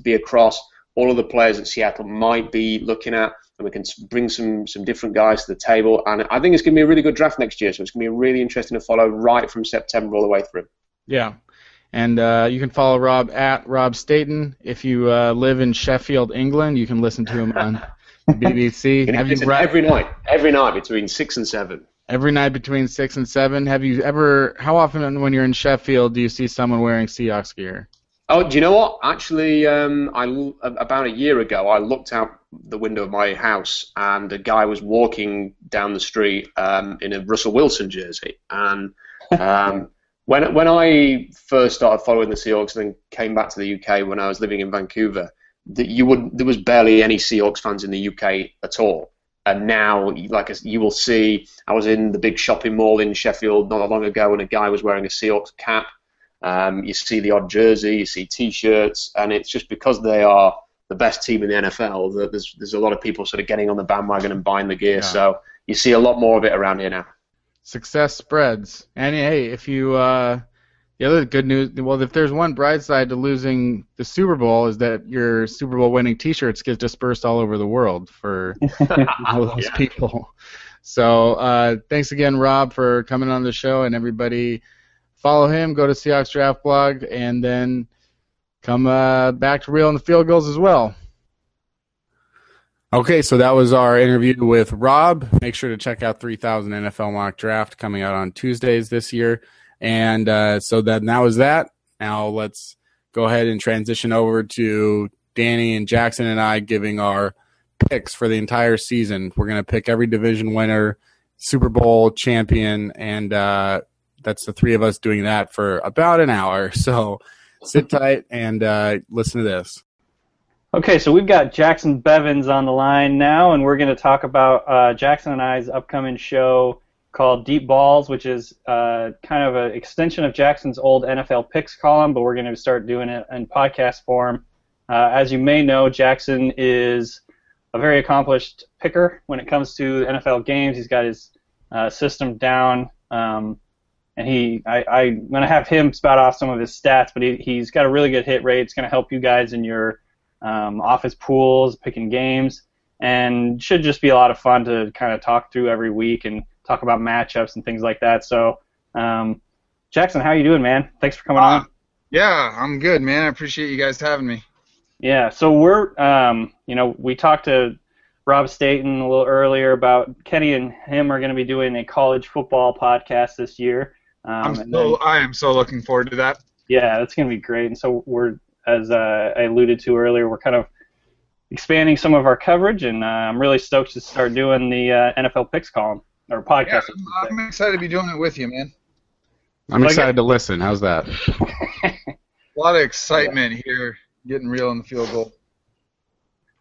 be across all of the players that Seattle might be looking at, and we can bring some different guys to the table. And I think it's going to be a really good draft next year, so it's going to be really interesting to follow right from September all the way through. Yeah. And you can follow Rob at Rob Staten. If you live in Sheffield, England, you can listen to him on the BBC. Every night between 6 and 7. Every night between 6 and 7. How often when you're in Sheffield do you see someone wearing Seahawks gear? Oh, do you know what? Actually, about a year ago, I looked out the window of my house, and a guy was walking down the street in a Russell Wilson jersey. And when I first started following the Seahawks and then came back to the UK when I was living in Vancouver, there was barely any Seahawks fans in the UK at all. And now, you will see, I was in the big shopping mall in Sheffield not long ago, and a guy was wearing a Seahawks cap. You see the odd jersey, you see T-shirts, and it's just because they are the best team in the NFL that there's a lot of people sort of getting on the bandwagon and buying the gear. Yeah. So you see a lot more of it around here now. Success spreads. And hey, if you the other good news, well, if there's one bright side to losing the Super Bowl, is that your Super Bowl winning T-shirts get dispersed all over the world for all those people. So thanks again, Rob, for coming on the show, and everybody follow him. Go to Seahawks Draft Blog, and then come back to Real in the Field Gulls as well. Okay, so that was our interview with Rob. Make sure to check out 3000 NFL Mock Draft coming out on Tuesdays this year. And so that was that. Now let's go ahead and transition over to Danny and Jackson and I giving our picks for the entire season. We're going to pick every division winner, Super Bowl champion, and that's the three of us doing that for about an hour. So sit tight and listen to this. Okay, so we've got Jacson Bevens on the line now, and we're going to talk about Jackson and I's upcoming show called Deep Balls, which is kind of an extension of Jackson's old NFL picks column, but we're going to start doing it in podcast form. As you may know, Jackson is a very accomplished picker when it comes to NFL games. He's got his system down, and I'm going to have him spout off some of his stats, but he's got a really good hit rate. It's going to help you guys in your office pools, picking games, and should just be a lot of fun to kind of talk through every week and talk about matchups and things like that. So, Jackson, how you doing, man? Thanks for coming on. Yeah, I'm good, man. I appreciate you guys having me. Yeah, so we're, we talked to Rob Staten a little earlier about Kenny and him are going to be doing a college football podcast this year. I am so looking forward to that. Yeah, that's going to be great. And so we're, as I alluded to earlier, we're kind of expanding some of our coverage, and I'm really stoked to start doing the NFL picks column. or podcast. Yeah, I'm excited to be doing it with you, man. I'm excited to listen. How's that? A lot of excitement here, getting real in the field goal.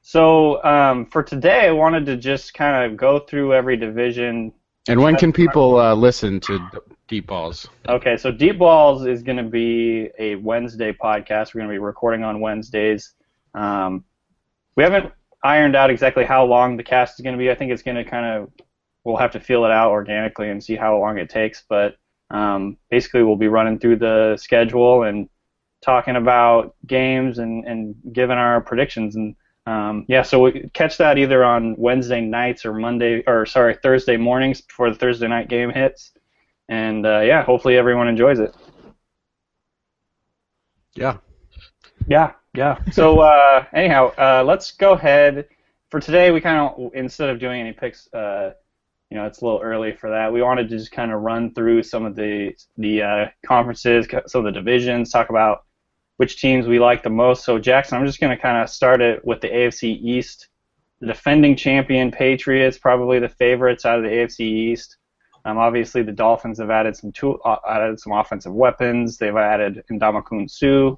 So for today, I wanted to just kind of go through every division. And when can people listen to Deep Balls? Okay, so Deep Balls is going to be a Wednesday podcast. We're going to be recording on Wednesdays. We haven't ironed out exactly how long the cast is going to be. I think it's going to we'll have to feel it out organically and see how long it takes. But basically, we'll be running through the schedule and talking about games and giving our predictions. And so we catch that either on Wednesday nights or Thursday mornings before the Thursday night game hits. And hopefully everyone enjoys it. Yeah. So anyhow, let's go ahead. For today, we kind of, instead of doing any picks, it's a little early for that. We wanted to just kind of run through some of the conferences, some of the divisions, talk about which teams we like the most. So Jackson, I'm just going to kind of start it with the AFC East. The defending champion Patriots, probably the favorites out of the AFC East. Obviously, the Dolphins have added some offensive weapons. They've added Ndamukong Suh.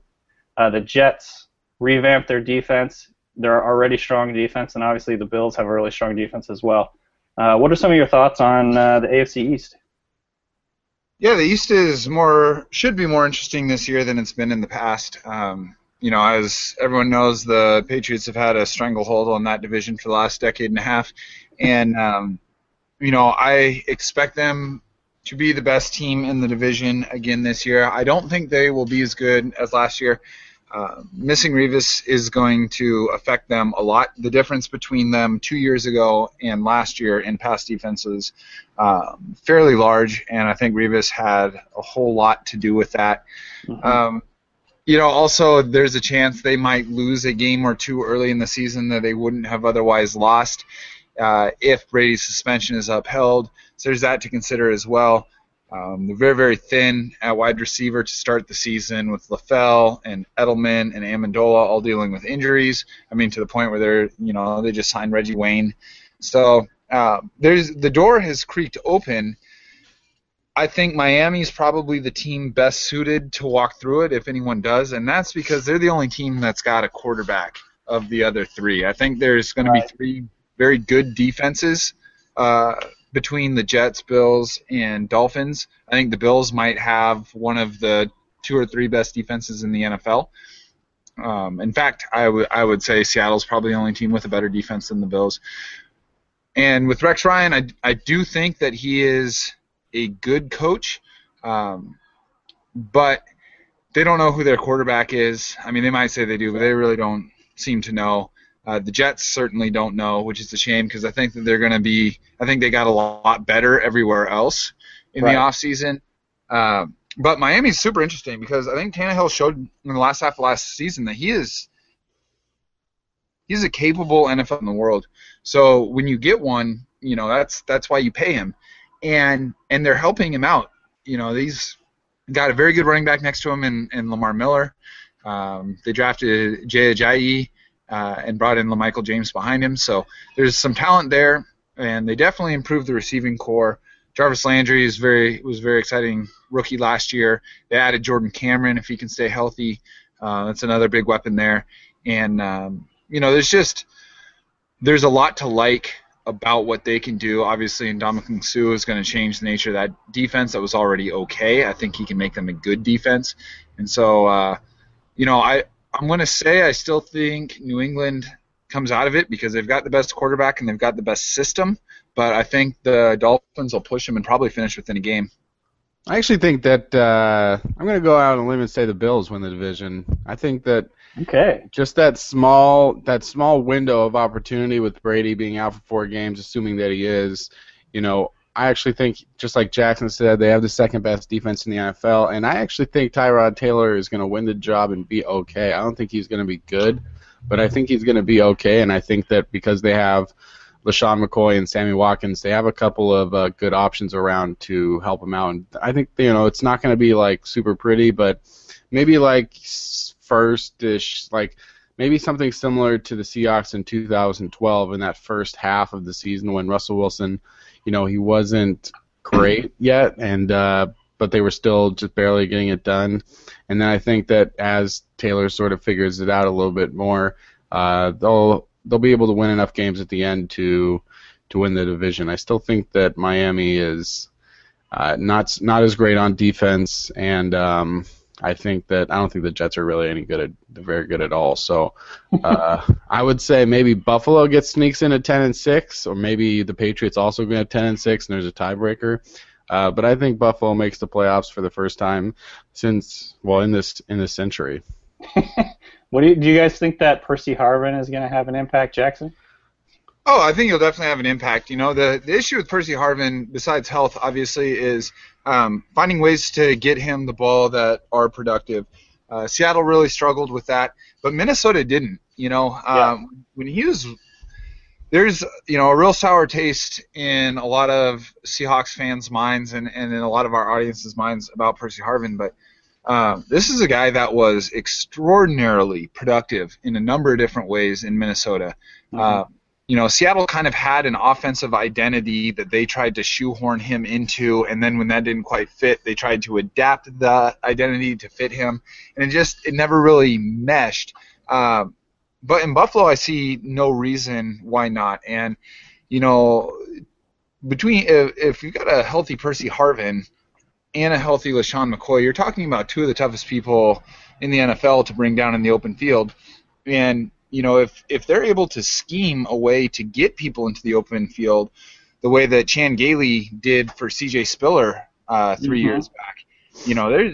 The Jets revamped their defense. They're already strong defense, and obviously the Bills have a really strong defense as well. What are some of your thoughts on the AFC East? Yeah, the East should be more interesting this year than it's been in the past. As everyone knows, the Patriots have had a stranglehold on that division for the last decade and a half, and I expect them to be the best team in the division again this year. I don't think they will be as good as last year. Missing Revis is going to affect them a lot. The difference between them 2 years ago and last year in pass defense was fairly large, and I think Revis had a whole lot to do with that. Mm-hmm. Also there's a chance they might lose a game or two early in the season that they wouldn't have otherwise lost if Brady's suspension is upheld. So there's that to consider as well. They're very, very thin at wide receiver to start the season with LaFell and Edelman and Amendola all dealing with injuries. I mean, to the point where they just signed Reggie Wayne. So the door has creaked open. I think Miami's probably the team best suited to walk through it if anyone does, and that's because they're the only team that's got a quarterback of the other three. I think there's going to be three very good defenses between the Jets, Bills, and Dolphins. I think the Bills might have one of the 2 or 3 best defenses in the NFL. In fact, I would say Seattle's probably the only team with a better defense than the Bills. And with Rex Ryan, I do think that he is a good coach, but they don't know who their quarterback is. I mean, they might say they do, but they really don't seem to know. The Jets certainly don't know, which is a shame because I think that they're going to be – I think they got a lot better everywhere else in the offseason. But Miami's super interesting because I think Tannehill showed in the last half of last season that he's a capable NFL in the world. So when you get one, that's why you pay him. And they're helping him out. He's got a very good running back next to him in Lamar Miller. They drafted Jay Ajayi. And brought in LaMichael James behind him. So there's some talent there, and they definitely improved the receiving core. Jarvis Landry was very exciting rookie last year. They added Jordan Cameron if he can stay healthy. That's another big weapon there. And there's a lot to like about what they can do. Obviously, Ndamukong Suh is going to change the nature of that defense that was already okay. I think he can make them a good defense. And so, I'm going to say I still think New England comes out of it because they've got the best quarterback and they've got the best system, but I think the Dolphins will push them and probably finish within a game. I actually think that I'm going to go out on a limb and say the Bills win the division. I think that just that small window of opportunity with Brady being out for 4 games, assuming that he is, I actually think, just like Jackson said, they have the second best defense in the NFL, and I actually think Tyrod Taylor is going to win the job and be okay. I don't think he's going to be good, but I think he's going to be okay, and I think that because they have LaShawn McCoy and Sammy Watkins, they have a couple of good options around to help him out. And I think, it's not going to be, super pretty, but maybe, first-ish, maybe something similar to the Seahawks in 2012 in that first half of the season when Russell Wilson, he wasn't great yet, and but they were still just barely getting it done. And then I think that as Taylor sort of figures it out a little bit more, they'll be able to win enough games at the end to win the division. I still think that Miami is not as great on defense, and I don't think the Jets are really very good at all. So I would say maybe Buffalo sneaks in at 10-6, or maybe the Patriots also going to 10-6, and there's a tiebreaker. But I think Buffalo makes the playoffs for the first time since in this century. Do you guys think that Percy Harvin is going to have an impact, Jackson? Oh, I think he'll definitely have an impact. The issue with Percy Harvin, besides health, obviously, is finding ways to get him the ball that are productive. Seattle really struggled with that, but Minnesota didn't. When he was, there's a real sour taste in a lot of Seahawks fans' minds and in a lot of our audience's minds about Percy Harvin, but this is a guy that was extraordinarily productive in a number of different ways in Minnesota. Mm-hmm. Seattle kind of had an offensive identity that they tried to shoehorn him into, and then when that didn't quite fit, they tried to adapt the identity to fit him, and it never really meshed. But in Buffalo, I see no reason why not. And, if you've got a healthy Percy Harvin and a healthy LaShawn McCoy, you're talking about two of the toughest people in the NFL to bring down in the open field. And, if they're able to scheme a way to get people into the open field the way that Chan Gailey did for C.J. Spiller 3 years back,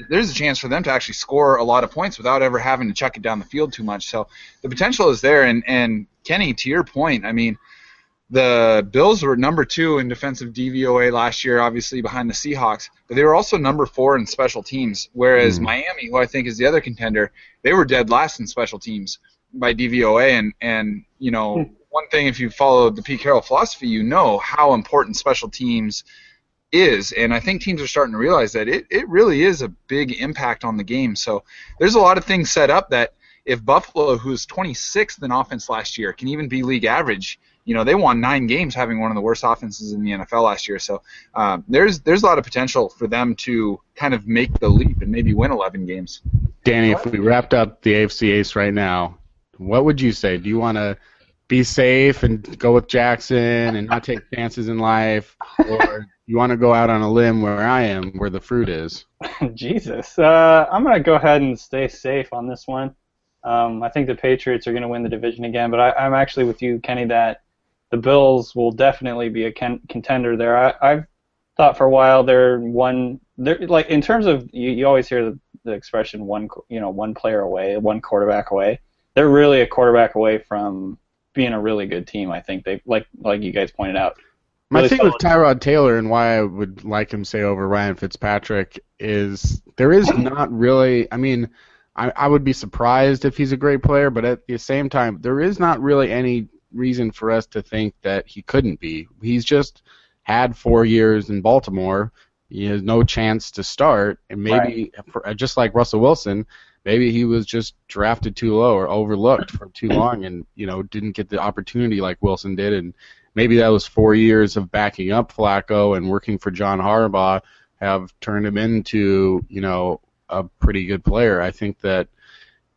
there's a chance for them to actually score a lot of points without ever having to chuck it down the field too much. So the potential is there. And Kenny, to your point, I mean, the Bills were number 2 in defensive DVOA last year, obviously behind the Seahawks, but they were also number 4 in special teams, whereas Miami, who I think is the other contender, they were dead last in special teams by DVOA. And one thing, if you follow the Pete Carroll philosophy, how important special teams is, and I think teams are starting to realize that it really is a big impact on the game. So there's a lot of things set up that if Buffalo, who's 26th in offense last year, can even be league average, they won 9 games having one of the worst offenses in the NFL last year. So there's a lot of potential for them to kind of make the leap and maybe win 11 games. Danny, if we wrapped up the AFC East right now, what would you say? Do you want to be safe and go with Jackson and not take chances in life, or you want to go out on a limb where I am, where the fruit is? Jesus. I'm going to go ahead and stay safe on this one. I think the Patriots are going to win the division again, but I'm actually with you, Kenny, that the Bills will definitely be a contender there. I've thought for a while they're like in terms of you always hear the expression one player away, one quarterback away. They're really a quarterback away from being a really good team. I think they like you guys pointed out. My thing with Tyrod Taylor and why I would like him, say, over Ryan Fitzpatrick is there is not really. I mean, I would be surprised if he's a great player, but at the same time, there is not really any reason for us to think that he couldn't be. He's just had 4 years in Baltimore. He has no chance to start, and maybe just like Russell Wilson, maybe he was just drafted too low or overlooked for too long, and didn't get the opportunity like Wilson did, and maybe that was 4 years of backing up Flacco and working for John Harbaugh have turned him into a pretty good player. I think that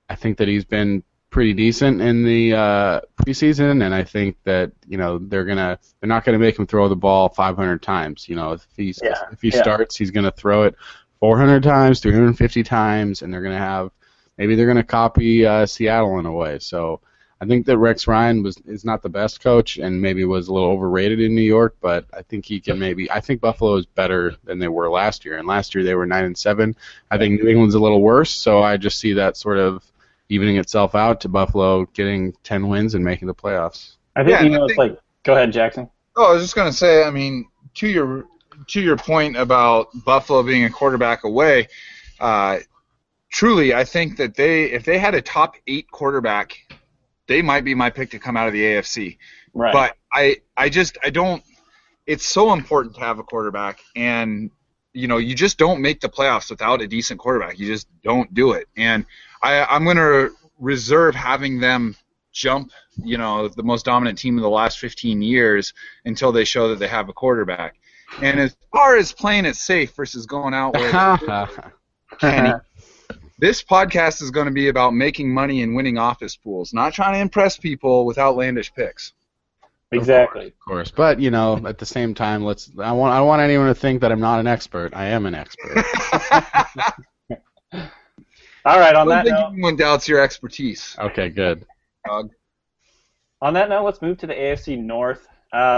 he's been pretty decent in the preseason, and I think that they're not gonna make him throw the ball 500 times. If he starts, he's gonna throw it 400 times, 350 times, and they're gonna copy Seattle in a way. So I think that Rex Ryan is not the best coach, and maybe was a little overrated in New York, but I think he can I think Buffalo is better than they were last year, and last year they were 9-7. I think New England's a little worse, so I just see that sort of evening itself out to Buffalo getting 10 wins and making the playoffs. I think go ahead, Jackson. Oh, I was just going to say, I mean, to your point about Buffalo being a quarterback away, truly, I think that if they had a top 8 quarterback, they might be my pick to come out of the AFC. Right. But I don't. It's so important to have a quarterback, and you just don't make the playoffs without a decent quarterback. You just don't do it. And I'm going to reserve having them jump, the most dominant team of the last 15 years until they show that they have a quarterback. And as far as playing it safe versus going out with Kenny, this podcast is going to be about making money and winning office pools, not trying to impress people with outlandish picks. Exactly. Of course. But, at the same time, I don't want anyone to think that I'm not an expert. I am an expert. All right, on that note. note. Anyone doubts your expertise. Okay, good. On that note, let's move to the AFC North.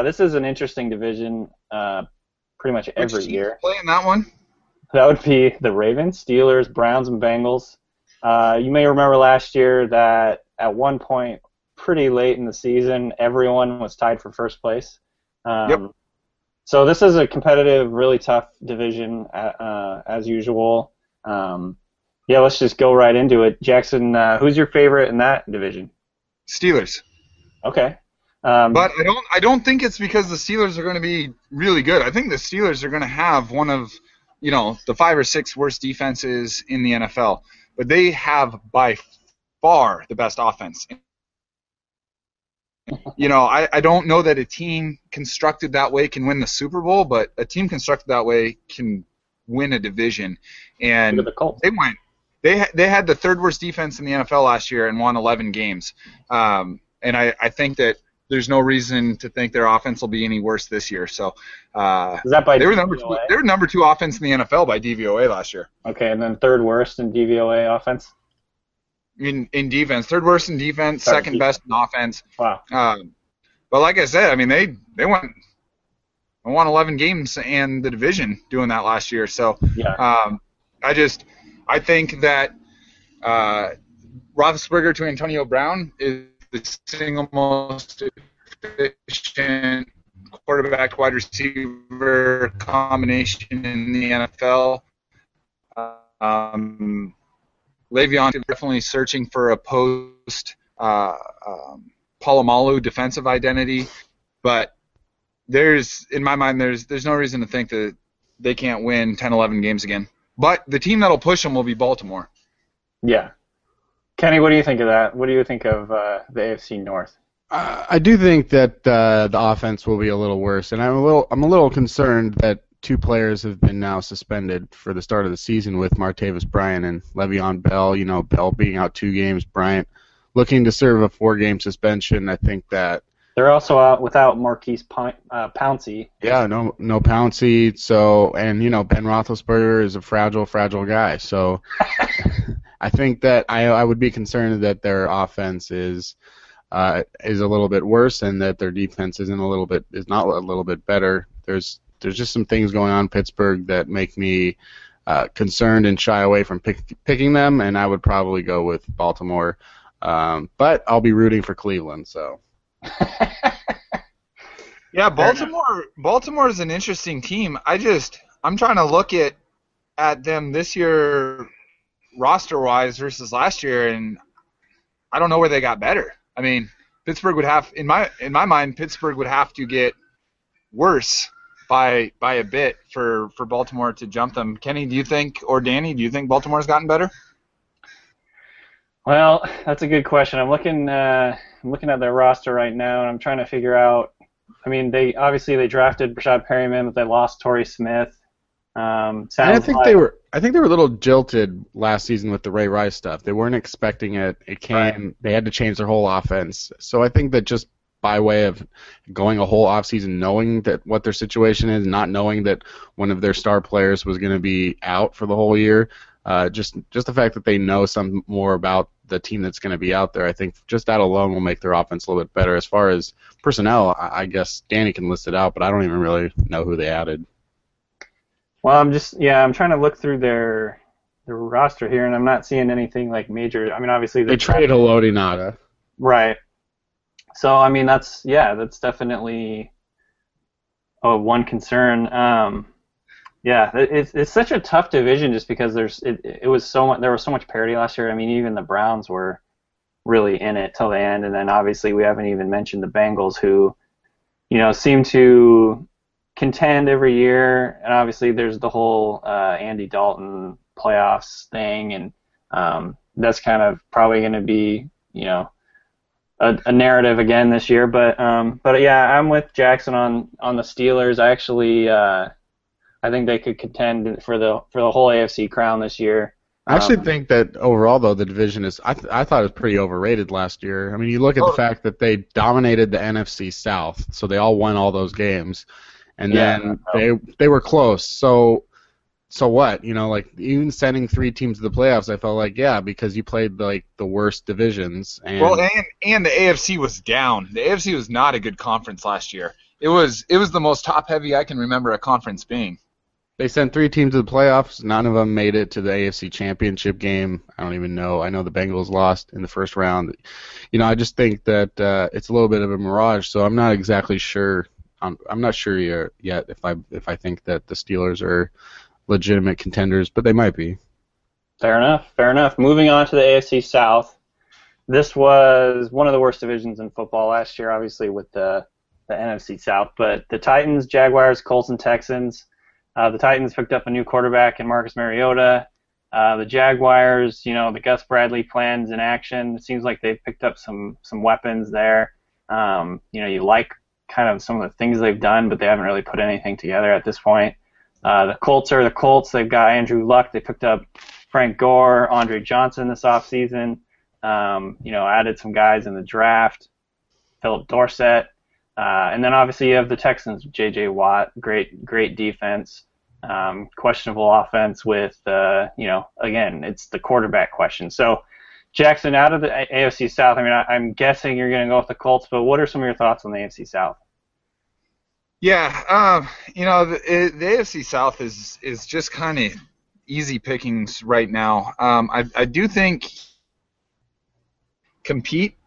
This is an interesting division pretty much every year. Playing that one? That would be the Ravens, Steelers, Browns, and Bengals. You may remember last year that at one point, pretty late in the season, everyone was tied for first place. Yep. So this is a competitive, really tough division as usual. Let's just go right into it. Jackson, who's your favorite in that division? Steelers. Okay. But I don't think it's because the Steelers are going to be really good. I think the Steelers are going to have one of, the 5 or 6 worst defenses in the NFL. But they have by far the best offense. I don't know that a team constructed that way can win the Super Bowl, but a team constructed that way can win a division. And look at the Colts. They had the 3rd worst defense in the NFL last year and won 11 games. And I think that there's no reason to think their offense will be any worse this year. So is that by they were DVOA? they were number 2 offense in the NFL by DVOA last year. Okay, and then 3rd worst in DVOA offense? In defense, 3rd worst in defense, 2nd best in offense. Wow. But like I said, they won 11 games and the division doing that last year. So yeah. I think that Roethlisberger to Antonio Brown is the single most efficient quarterback wide receiver combination in the NFL. Le'Veon is definitely searching for a post Polamalu defensive identity, but in my mind there's no reason to think that they can't win 10, 11 games again. But the team that'll push them will be Baltimore. Yeah. Kenny, what do you think of that? What do you think of the AFC North? I do think that the offense will be a little worse, and I'm a little concerned that 2 players have been now suspended for the start of the season with Martavis Bryant and Le'Veon Bell. Bell being out 2 games, Bryant looking to serve a 4-game suspension. I think that they're also out without Marquise Pouncey. Yeah, no Pouncey. So, and Ben Roethlisberger is a fragile guy. So, I think that I would be concerned that their offense is a little bit worse, and that their defense is not a little bit better. There's just some things going on in Pittsburgh that make me concerned and shy away from picking them, and I would probably go with Baltimore. But I'll be rooting for Cleveland. So. Yeah, Baltimore is an interesting team. I'm trying to look at them this year roster-wise versus last year, and I don't know where they got better. Pittsburgh would have, in my mind, Pittsburgh would have to get worse by a bit for Baltimore to jump them. Kenny, or Danny, do you think Baltimore's gotten better? Well, that's a good question. I'm looking at their roster right now, and I'm trying to figure out. They drafted Brashad Perryman, but they lost Torrey Smith. I think they were a little jilted last season with the Ray Rice stuff. They weren't expecting it. It came. Right. They had to change their whole offense. So I think that just by way of going a whole offseason knowing that what their situation is, not knowing that one of their star players was going to be out for the whole year, just the fact that they know some more about the team that's going to be out there, I think just that alone will make their offense a little bit better. As far as personnel, I guess Danny can list it out, but I don't even really know who they added. Well, I'm trying to look through their roster here, and I'm not seeing anything like major. Obviously they traded Haloti Ngata. Right. So that's definitely one concern. It's such a tough division just because there was so much parity last year. Even the Browns were really in it till the end, and then obviously we haven't even mentioned the Bengals, who seem to contend every year, and obviously there's the whole Andy Dalton playoffs thing, and that's kind of probably going to be, a narrative again this year. But yeah, I'm with Jackson on the Steelers. I actually I think they could contend for the whole AFC crown this year. I actually think that overall, though, the division is I thought it was pretty overrated last year. I mean, you look at the fact that they dominated the NFC South, so they all won all those games, and then they were close. So what? Like even sending 3 teams to the playoffs, I felt like because you played like the worst divisions. And and the AFC was down. The AFC was not a good conference last year. It was the most top heavy I can remember a conference being. They sent 3 teams to the playoffs. None of them made it to the AFC Championship game. I don't even know. I know the Bengals lost in the first round. I just think that it's a little bit of a mirage. So I'm not exactly sure. I'm not sure yet if I think that the Steelers are legitimate contenders, but they might be. Fair enough. Moving on to the AFC South. This was one of the worst divisions in football last year, obviously with the NFC South. But the Titans, Jaguars, Colts, and Texans. The Titans picked up a new quarterback in Marcus Mariota. The Jaguars, the Gus Bradley plan's in action. It seems like they've picked up some weapons there. You like kind of some of the things they've done, but they haven't really put anything together at this point. The Colts are the Colts. They've got Andrew Luck. They picked up Frank Gore, Andre Johnson this offseason. Added some guys in the draft. Philip Dorsett. And then obviously you have the Texans, J.J. Watt, great defense, questionable offense with, again, it's the quarterback question. So, Jackson, out of the AFC South, I mean, I'm guessing you're going to go with the Colts, but what are some of your thoughts on the AFC South? Yeah, the AFC South is just kind of easy pickings right now. I do think compete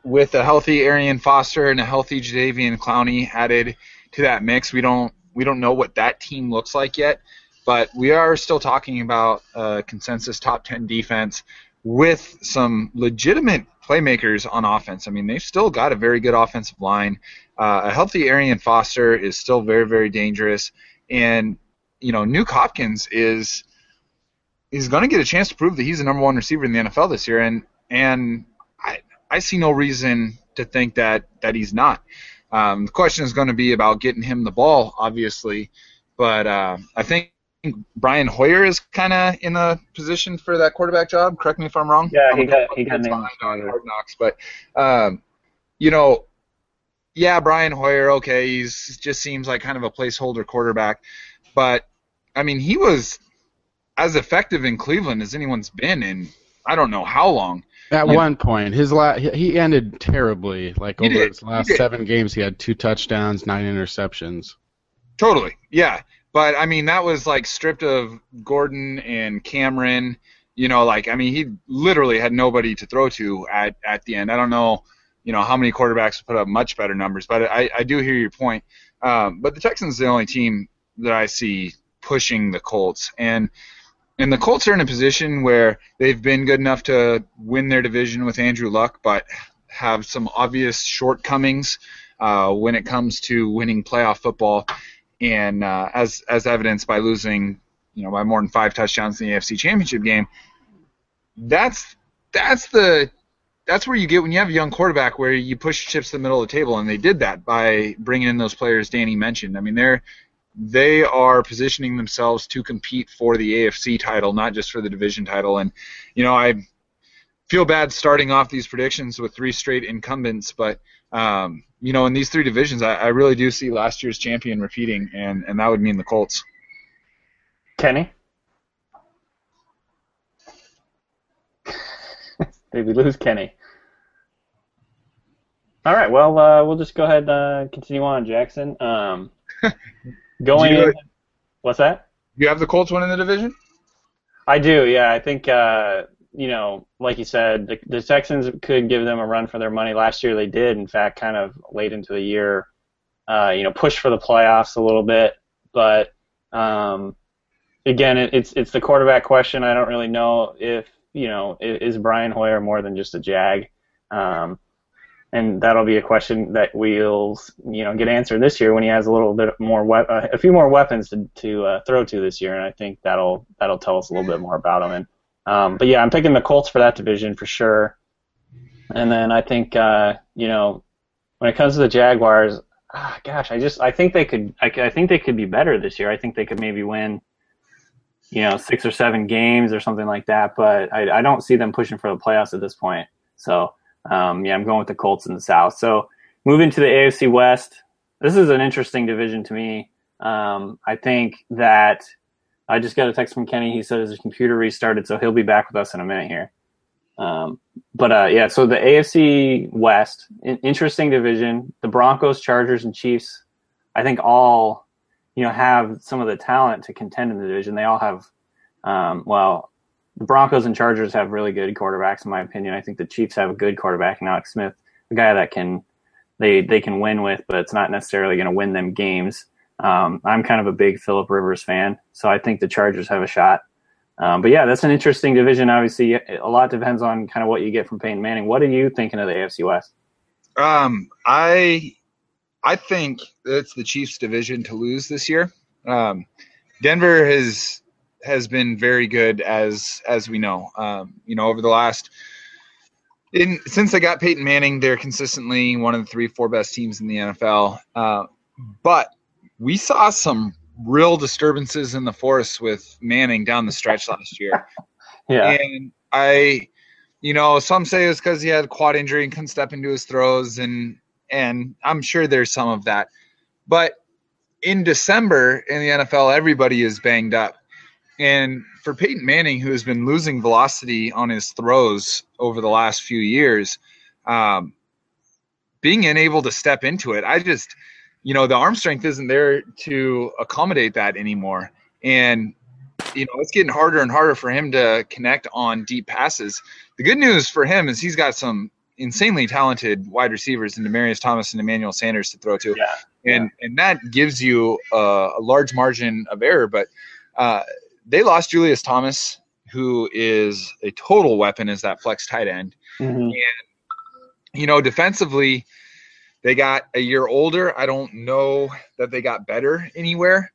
with a healthy Arian Foster and a healthy Jadeveon Clowney added to that mix. We don't know what that team looks like yet, but we are still talking about a consensus top 10 defense with some legitimate playmakers on offense. I mean, they've still got a very good offensive line. A healthy Arian Foster is still very, very dangerous, and Nuke Hopkins is going to get a chance to prove that he's the number 1 receiver in the NFL this year, and I see no reason to think that he's not. The question is going to be about getting him the ball, obviously, but I think Brian Hoyer is kind of in a position for that quarterback job. Correct me if I'm wrong. Yeah, he got named on Hard Knocks, but Brian Hoyer. Okay, he's just seems like kind of a placeholder quarterback, but I mean he was as effective in Cleveland as anyone's been in I don't know how long. At one point, he ended terribly. Like over his last 7 games, he had 2 touchdowns, 9 interceptions. Totally, yeah. But I mean, that was like stripped of Gordon and Cameron. He literally had nobody to throw to at the end. I don't know, how many quarterbacks put up much better numbers, but I do hear your point. But the Texans are the only team that I see pushing the Colts, and the Colts are in a position where they've been good enough to win their division with Andrew Luck, but have some obvious shortcomings when it comes to winning playoff football, and as evidenced by losing, by more than 5 touchdowns in the AFC Championship game. That's where you get when you have a young quarterback where you push chips to the middle of the table, and they did that by bringing in those players Danny mentioned. I mean, they are positioning themselves to compete for the AFC title, not just for the division title. And, I feel bad starting off these predictions with 3 straight incumbents, but, in these 3 divisions, I really do see last year's champion repeating, and that would mean the Colts. Kenny? Did we lose Kenny? All right, well, we'll just go ahead and continue on, Jackson. What's that? You have the Colts winning the division? I do, yeah. I think, like you said, the Texans could give them a run for their money. Last year they did, in fact, kind of late into the year, push for the playoffs a little bit. But, again, it's the quarterback question. I don't really know if, is Brian Hoyer more than just a Jag? And that'll be a question that we'll, get answered this year when he has a little bit more, a few more weapons to throw to this year, and I think that'll tell us a little bit more about him. And But yeah, I'm picking the Colts for that division for sure. And then I think when it comes to the Jaguars, gosh, I think they could. I think they could be better this year. I think they could maybe win, 6 or 7 games or something like that. But I don't see them pushing for the playoffs at this point. So I'm going with the Colts in the South. So moving to the AFC West, this is an interesting division to me. I think that I just got a text from Kenny. He said his computer restarted, so he'll be back with us in a minute here. So the AFC West, interesting division. The Broncos, Chargers, and Chiefs, I think all, have some of the talent to contend in the division. They all have, the Broncos and Chargers have really good quarterbacks, in my opinion. I think the Chiefs have a good quarterback in Alex Smith, a guy that they can win with, but it's not necessarily going to win them games. I'm kind of a big Phillip Rivers fan, so I think the Chargers have a shot. But yeah, that's an interesting division. Obviously, a lot depends on kind of what you get from Peyton Manning. What are you thinking of the AFC West? I think it's the Chiefs' division to lose this year. Denver has been very good as we know. Over the last since they got Peyton Manning, they're consistently one of the 3-4 best teams in the NFL. But we saw some real disturbances in the force with Manning down the stretch last year. Yeah. And some say it's because he had a quad injury and couldn't step into his throws, and I'm sure there's some of that. But in December in the NFL, everybody is banged up. And for Peyton Manning, who has been losing velocity on his throws over the last few years, being unable to step into it, the arm strength isn't there to accommodate that anymore. And, it's getting harder and harder for him to connect on deep passes. The good news for him is he's got some insanely talented wide receivers in Demaryius Thomas and Emmanuel Sanders to throw to. Yeah. And that gives you a large margin of error. But they lost Julius Thomas, who is a total weapon as that flex tight end. Mm-hmm. And, defensively, they got a year older. I don't know that they got better anywhere.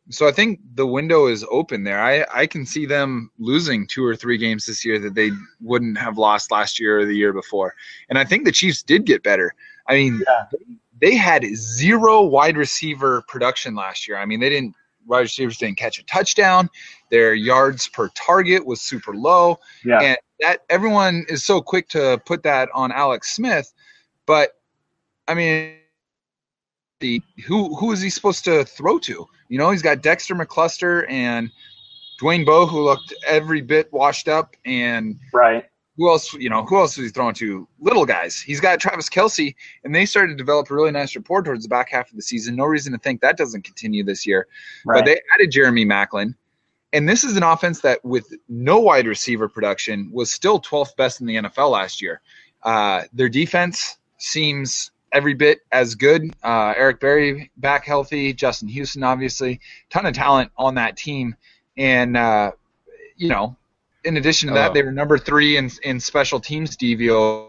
So I think the window is open there. I can see them losing 2 or 3 games this year that they wouldn't have lost last year or the year before. And I think the Chiefs did get better. I mean, they had 0 wide receiver production last year. I mean, wide receivers didn't catch a touchdown. Their yards per target was super low. Yeah. And that everyone is so quick to put that on Alex Smith. But, I mean, who is he supposed to throw to? He's got Dexter McCluster and Dwayne Bowe, who looked every bit washed up. And right. Who else is he throwing to? Little guys. He's got Travis Kelce, and they started to develop a really nice rapport towards the back half of the season. No reason to think that doesn't continue this year. Right. But they added Jeremy Maclin. And this is an offense that, with no wide receiver production, was still 12th best in the NFL last year. Their defense seems every bit as good. Eric Berry back healthy. Justin Houston, obviously. Ton of talent on that team. And, in addition to that, they were number 3 in special teams DVOA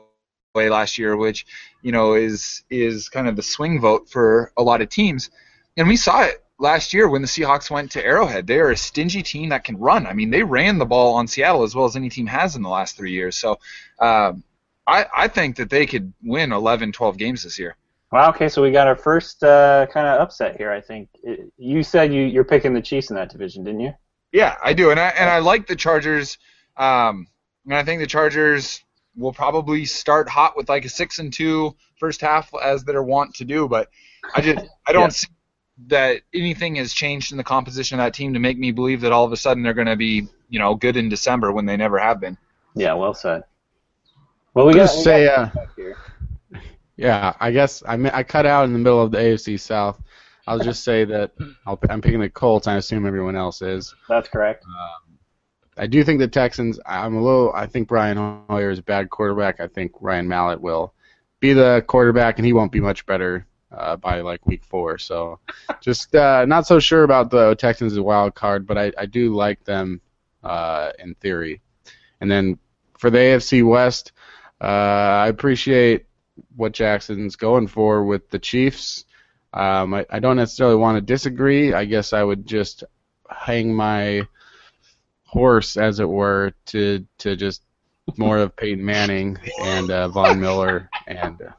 last year, which, is kind of the swing vote for a lot of teams. And we saw it last year when the Seahawks went to Arrowhead. They are a stingy team that can run. I mean, they ran the ball on Seattle as well as any team has in the last 3 years. So I think that they could win 11, 12 games this year. Wow, okay, so we got our first kind of upset here, I think. You said you're picking the Chiefs in that division, didn't you? Yeah, I do, and I like the Chargers. And I think the Chargers will probably start hot with like a 6-2 first half, as they're wont to do. But I don't see that anything has changed in the composition of that team to make me believe that all of a sudden they're going to be good in December when they never have been. Yeah, well said. Well, yeah, I guess I cut out in the middle of the AFC South. I'll just say that I'm picking the Colts. I assume everyone else is. That's correct. I do think the Texans. I think Brian Hoyer is a bad quarterback. I think Ryan Mallett will be the quarterback, and he won't be much better by like week 4. So, just not so sure about the Texans as a wild card, but I do like them in theory. And then for the AFC West, I appreciate what Jackson's going for with the Chiefs. I don't necessarily want to disagree. I guess I would just hang my horse, as it were, to just more of Peyton Manning and Von Miller and.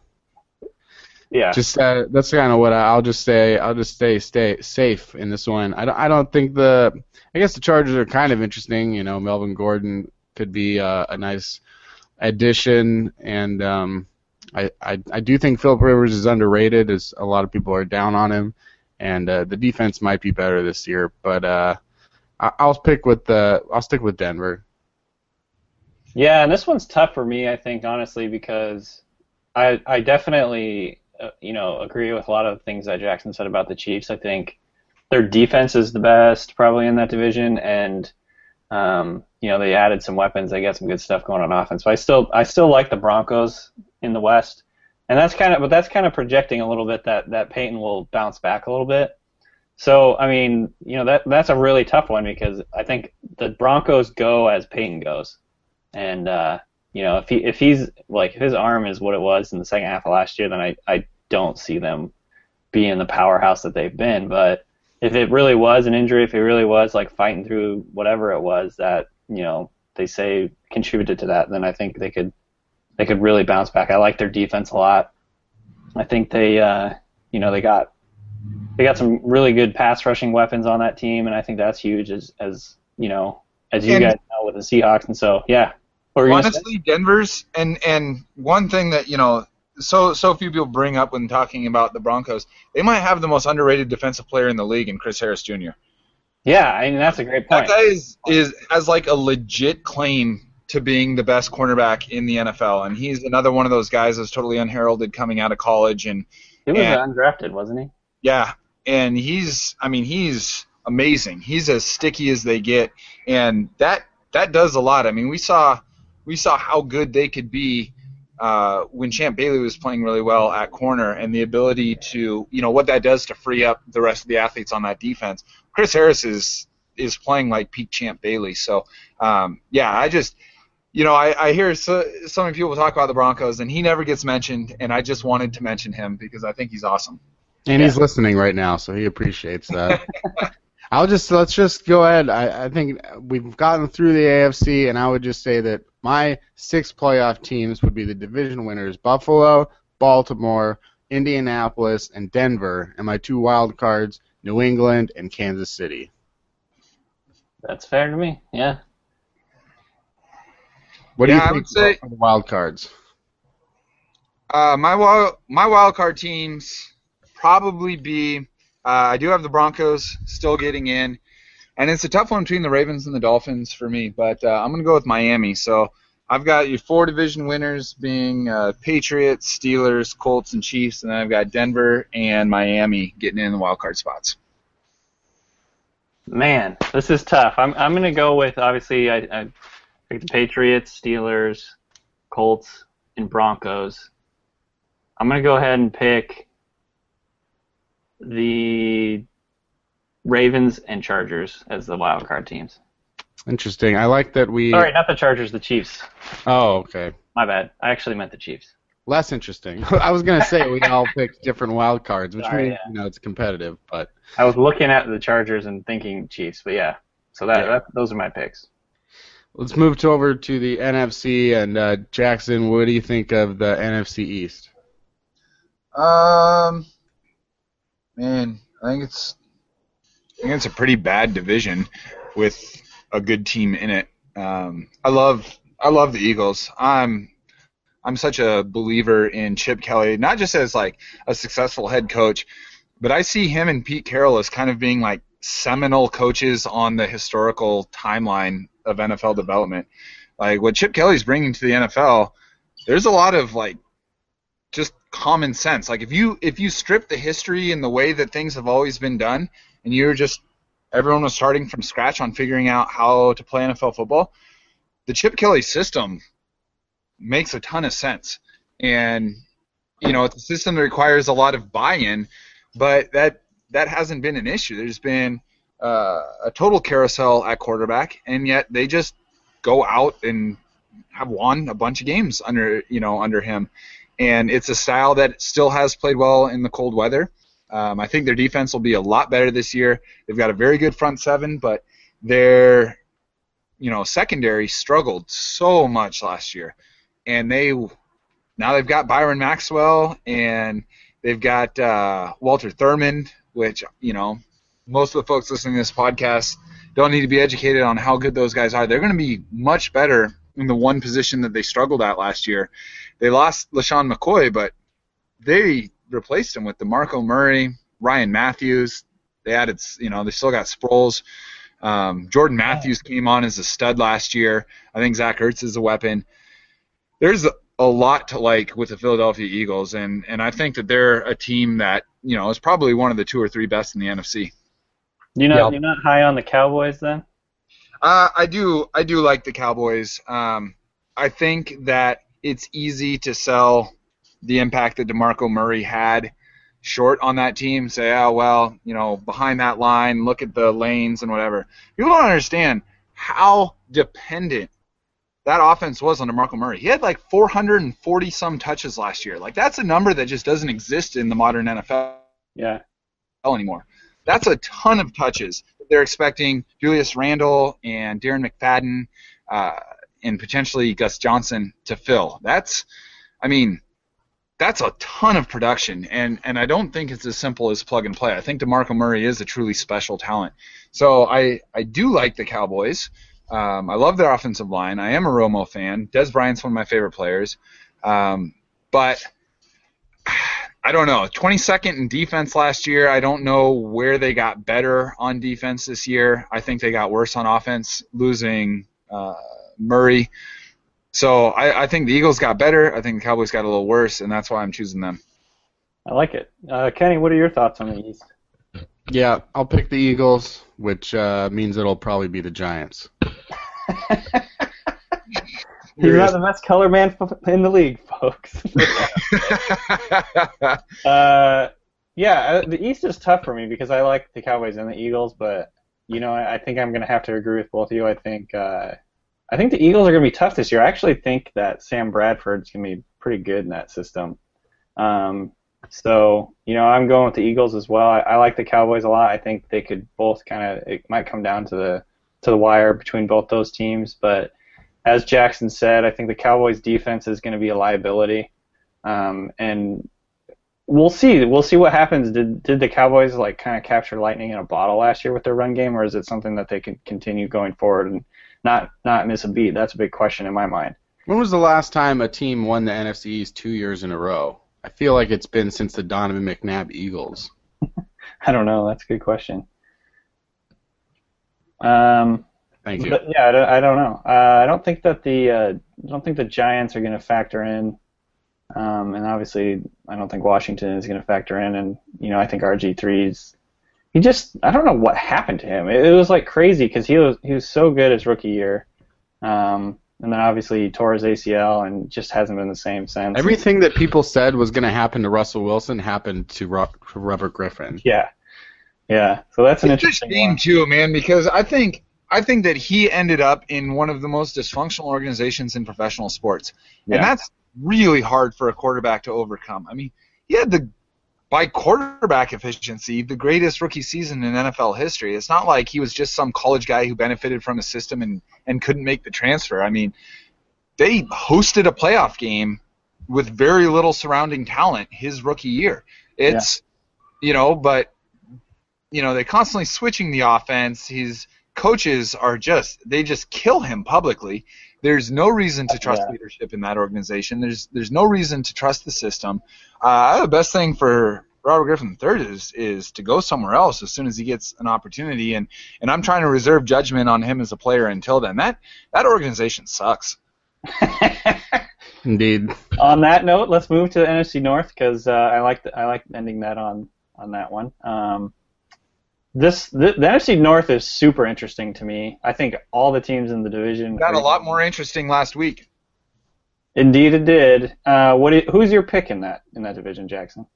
Yeah. Just that's kind of what I'll just say. I'll just stay safe in this one. I don't think I guess the Chargers are kind of interesting. You know, Melvin Gordon could be a nice addition, and I do think Philip Rivers is underrated, as a lot of people are down on him, and the defense might be better this year. But I'll stick with Denver. Yeah, and this one's tough for me, I think, honestly, because I definitely agree with a lot of things that Jackson said about the Chiefs. I think their defense is the best probably in that division, and they added some weapons. They got some good stuff going on offense. But I still like the Broncos in the West, and that's kind of projecting a little bit that Peyton will bounce back a little bit. So I mean, that's a really tough one because I think the Broncos go as Peyton goes, and if he's like, if his arm is what it was in the second half of last year, then I don't see them being the powerhouse that they've been. But if it really was an injury, if it really was like fighting through whatever it was that they say contributed to that, then I think they could really bounce back. I like their defense a lot. I think they got some really good pass rushing weapons on that team, and I think that's huge as you guys know with the Seahawks. And so yeah. Honestly, Denver's and one thing that so few people bring up when talking about the Broncos, they might have the most underrated defensive player in the league in Chris Harris Jr. Yeah, I mean that's a great point. That guy has like a legit claim to being the best cornerback in the NFL, and he's another one of those guys that's totally unheralded coming out of college, and he was undrafted, wasn't he? Yeah, and he's amazing. He's as sticky as they get, and that does a lot. I mean, we saw how good they could be when Champ Bailey was playing really well at corner, and the ability to, what that does to free up the rest of the athletes on that defense. Chris Harris is playing like peak Champ Bailey. So, I just, I hear so many people talk about the Broncos, and he never gets mentioned, and I just wanted to mention him because I think he's awesome. And he's listening right now, so he appreciates that. Let's just go ahead. I think we've gotten through the AFC, and I would just say that my 6 playoff teams would be the division winners: Buffalo, Baltimore, Indianapolis, and Denver, and my 2 wild cards: New England and Kansas City. That's fair to me. Yeah. What do you think of the wild cards? My wild card teams probably be. I do have the Broncos still getting in, and it's a tough one between the Ravens and the Dolphins for me, but I'm going to go with Miami. So I've got your 4 division winners being Patriots, Steelers, Colts, and Chiefs, and then I've got Denver and Miami getting in the wild card spots. Man, this is tough. I'm going to go with, obviously, I picked the Patriots, Steelers, Colts, and Broncos. I'm going to go ahead and pick the Ravens and Chargers as the wild card teams. Interesting. I like that we... Sorry, not the Chargers, the Chiefs. Oh, okay. My bad. I actually meant the Chiefs. Less interesting. I was going to say we all picked different wild cards, which means it's competitive. But I was looking at the Chargers and thinking Chiefs, but yeah. So those are my picks. Let's move over to the NFC, and Jackson, what do you think of the NFC East? Man, I think it's a pretty bad division with a good team in it. I love the Eagles. I'm such a believer in Chip Kelly, not just as like a successful head coach, but I see him and Pete Carroll as kind of being like seminal coaches on the historical timeline of NFL development. Like what Chip Kelly's bringing to the NFL, there's a lot of like just common sense. Like if you strip the history and the way that things have always been done, and everyone was starting from scratch on figuring out how to play NFL football, the Chip Kelly system makes a ton of sense. And it's a system that requires a lot of buy-in, but that hasn't been an issue. There's been a total carousel at quarterback, and yet they just go out and have won a bunch of games under him. And it's a style that still has played well in the cold weather. I think their defense will be a lot better this year. They've got a very good front seven, but their secondary struggled so much last year, and now they've got Byron Maxwell and they've got Walter Thurmond, which most of the folks listening to this podcast don't need to be educated on how good those guys are. They're going to be much better in the one position that they struggled at last year. They lost LaShawn McCoy, but they replaced him with DeMarco Murray, Ryan Matthews. They added, they still got Sproles. Jordan Matthews came on as a stud last year. I think Zach Ertz is a weapon. There's a lot to like with the Philadelphia Eagles, and I think that they're a team that is probably one of the 2 or 3 best in the NFC. You're not high on the Cowboys then? I do like the Cowboys. I think that it's easy to sell the impact that DeMarco Murray had short on that team. Say, behind that line, look at the lanes and whatever. People don't understand how dependent that offense was on DeMarco Murray. He had like 440 some touches last year. Like, that's a number that just doesn't exist in the modern NFL anymore. That's a ton of touches. They're expecting Julius Randle and Darren McFadden and potentially Gus Johnson to fill. That's a ton of production, and I don't think it's as simple as plug and play. I think DeMarco Murray is a truly special talent. So I do like the Cowboys. I love their offensive line. I am a Romo fan. Dez Bryant's one of my favorite players. But I don't know. 22nd in defense last year. I don't know where they got better on defense this year. I think they got worse on offense, losing Murray. So I think the Eagles got better. I think the Cowboys got a little worse, and that's why I'm choosing them. I like it. Kenny, what are your thoughts on the East? Yeah, I'll pick the Eagles, which means it'll probably be the Giants. He's not the best color man in the league, folks. The East is tough for me because I like the Cowboys and the Eagles, but I think I'm going to have to agree with both of you. I think the Eagles are going to be tough this year. I actually think that Sam Bradford's going to be pretty good in that system. So I'm going with the Eagles as well. I like the Cowboys a lot. I think they could both it might come down to the wire between both those teams, but as Jackson said, I think the Cowboys' defense is going to be a liability, and we'll see. We'll see what happens. Did the Cowboys kind of capture lightning in a bottle last year with their run game, or is it something that they can continue going forward and not miss a beat? That's a big question in my mind. When was the last time a team won the NFC East 2 years in a row? I feel like it's been since the Donovan McNabb Eagles. I don't know. That's a good question. Thank you. But, yeah, I don't know. I don't think that the Giants are going to factor in, and obviously I don't think Washington is going to factor in. And I think RG3's. I don't know what happened to him. It was crazy because he was so good his rookie year, and then obviously he tore his ACL and just hasn't been the same since. Everything that people said was going to happen to Russell Wilson happened to Robert Griffin. Yeah. So that's an interesting game too, man, because I think that he ended up in one of the most dysfunctional organizations in professional sports, and that's really hard for a quarterback to overcome. I mean, he had by quarterback efficiency, the greatest rookie season in NFL history. It's not like he was just some college guy who benefited from a system and couldn't make the transfer. I mean, they hosted a playoff game with very little surrounding talent his rookie year. It's, but, they're constantly switching the offense. His coaches they just kill him publicly. There's no reason to trust leadership in that organization. There's no reason to trust the system. The best thing for Robert Griffin III is to go somewhere else as soon as he gets an opportunity, and I'm trying to reserve judgment on him as a player until then. That organization sucks. Indeed. On that note, let's move to the NFC North because I like ending that on that one. The NFC North is super interesting to me. I think all the teams in the division got a lot more interesting last week. Indeed, it did. Who's your pick in that division, Jackson?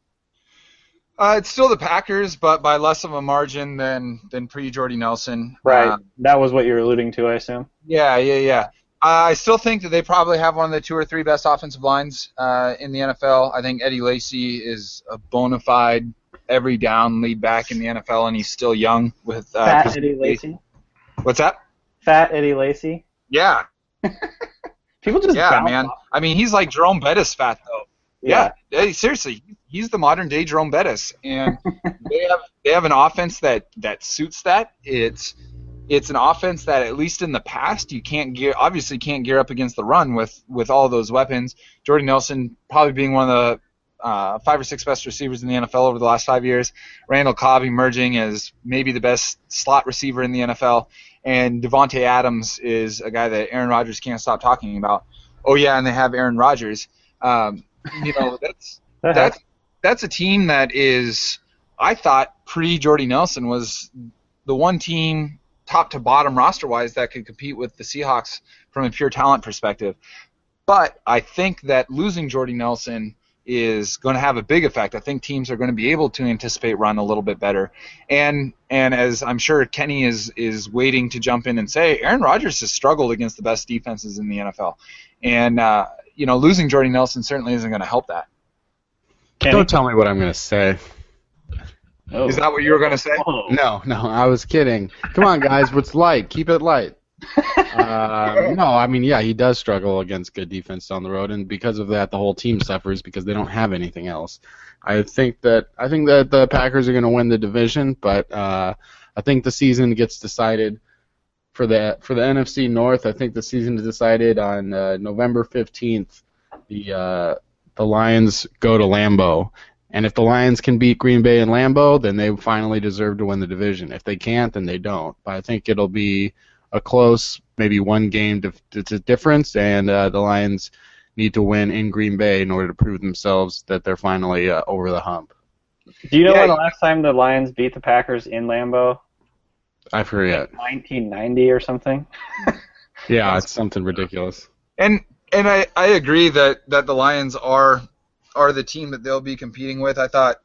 It's still the Packers, but by less of a margin than pre-Jordy Nelson. Right. That was what you were alluding to, I assume. Yeah. I still think that they probably have one of the 2 or 3 best offensive lines in the NFL. I think Eddie Lacy is a bona fide every down lead back in the NFL, and he's still young with Fat Eddie Lacy. What's that? Fat Eddie Lacy. Yeah. People just bounce man. off. I mean, he's like Jerome Bettis fat though. Yeah. Hey, seriously, he's the modern day Jerome Bettis, and they have an offense that suits that. It's an offense that, at least in the past, you obviously can't gear up against the run with all those weapons. Jordy Nelson probably being one of the 5 or 6 best receivers in the NFL over the last 5 years. Randall Cobb emerging as maybe the best slot receiver in the NFL. And Devontae Adams is a guy that Aaron Rodgers can't stop talking about. Oh, yeah, and they have Aaron Rodgers. That's a team that is, I thought, pre-Jordy Nelson was the one team top to bottom roster-wise that could compete with the Seahawks from a pure talent perspective. But I think that losing Jordy Nelson is going to have a big effect. I think teams are going to be able to anticipate run a little bit better. And as I'm sure Kenny is waiting to jump in and say, Aaron Rodgers has struggled against the best defenses in the NFL. And, losing Jordy Nelson certainly isn't going to help that. Kenny? Don't tell me what I'm going to say. Oh. Is that what you were going to say? Oh. No, I was kidding. Come on, guys, what's light? Keep it light. No, I mean, yeah, he does struggle against good defense on the road, and because of that, the whole team suffers because they don't have anything else. I think that the Packers are going to win the division, but I think the season gets decided for the NFC North. I think the season is decided on November 15th. The Lions go to Lambeau. And if the Lions can beat Green Bay and Lambeau, then they finally deserve to win the division. If they can't, then they don't. But I think it'll be a close, maybe one game difference, and the Lions need to win in Green Bay in order to prove themselves that they're finally over the hump. Do you know when the last time the Lions beat the Packers in Lambeau? I forget. 1990 or something? Yeah, it's something ridiculous. And I agree that the Lions are the team that they'll be competing with. I thought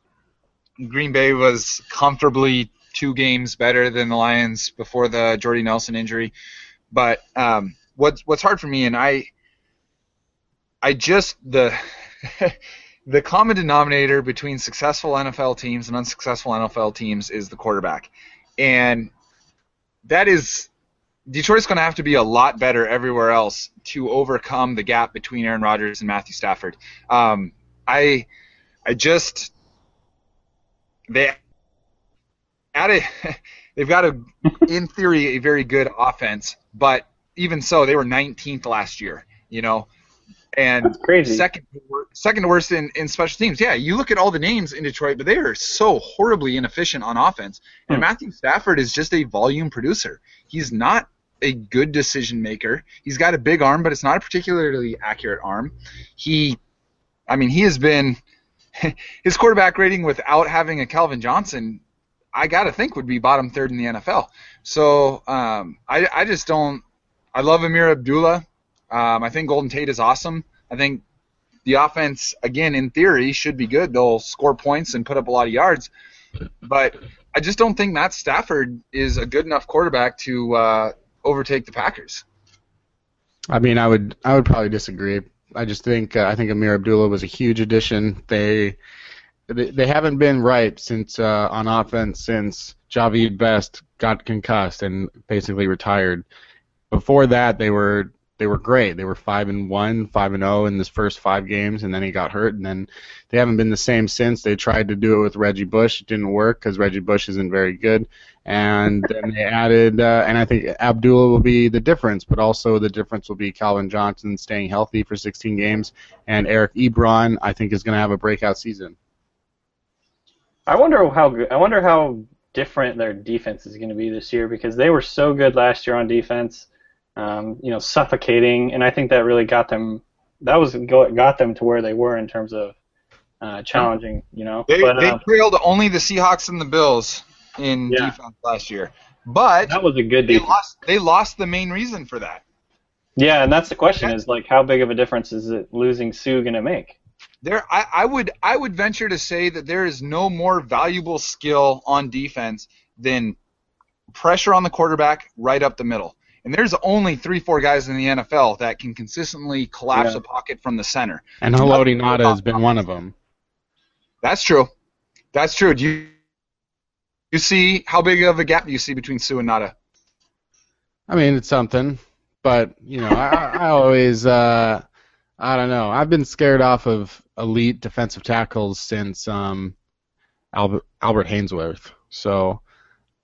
Green Bay was comfortably 2 games better than the Lions before the Jordy Nelson injury. But what's hard for me, and I just the common denominator between successful NFL teams and unsuccessful NFL teams is the quarterback. And that is, Detroit's going to have to be a lot better everywhere else to overcome the gap between Aaron Rodgers and Matthew Stafford. They've got in theory, a very good offense, but even so, they were 19th last year, and that's crazy. Second worst in special teams. Yeah, you look at all the names in Detroit, but they are so horribly inefficient on offense. And Matthew Stafford is just a volume producer. He's not a good decision maker. He's got a big arm, but it's not a particularly accurate arm. He has been his quarterback rating without having a Calvin Johnson, I got to think would be bottom 3rd in the NFL. So I just don't – I love Amir Abdullah. I think Golden Tate is awesome. I think the offense, again, in theory, should be good. They'll score points and put up a lot of yards. But I just don't think Matt Stafford is a good enough quarterback to overtake the Packers. I mean, I would probably disagree. I just think I think Amir Abdullah was a huge addition. They haven't been right since on offense since Javid Best got concussed and basically retired. Before that, they were great. They were 5-1, 5-0 in this first 5 games, and then he got hurt, and then they haven't been the same since. They tried to do it with Reggie Bush. It didn't work because Reggie Bush isn't very good. And then they added, and I think Abdullah will be the difference, but also the difference will be Calvin Johnson staying healthy for 16 games, and Eric Ebron, I think, is going to have a breakout season. I wonder how different their defense is going to be this year, because they were so good last year on defense. Suffocating, and I think that really got them. That was got them to where they were in terms of challenging. They trailed only the Seahawks and the Bills in defense last year, but that was a good defense. They lost the main reason for that. Yeah, and that's the question: is like, how big of a difference is it losing Sue going to make? I would venture to say that there is no more valuable skill on defense than pressure on the quarterback right up the middle. And there's only 3-4 guys in the NFL that can consistently collapse a pocket from the center. And Haloti Ngata has been one of them. That's true. Do you see how big of a gap do you see between Sue and Ngata? I mean, it's something, but I always I don't know. I've been scared off of elite defensive tackles since Albert Hainsworth. So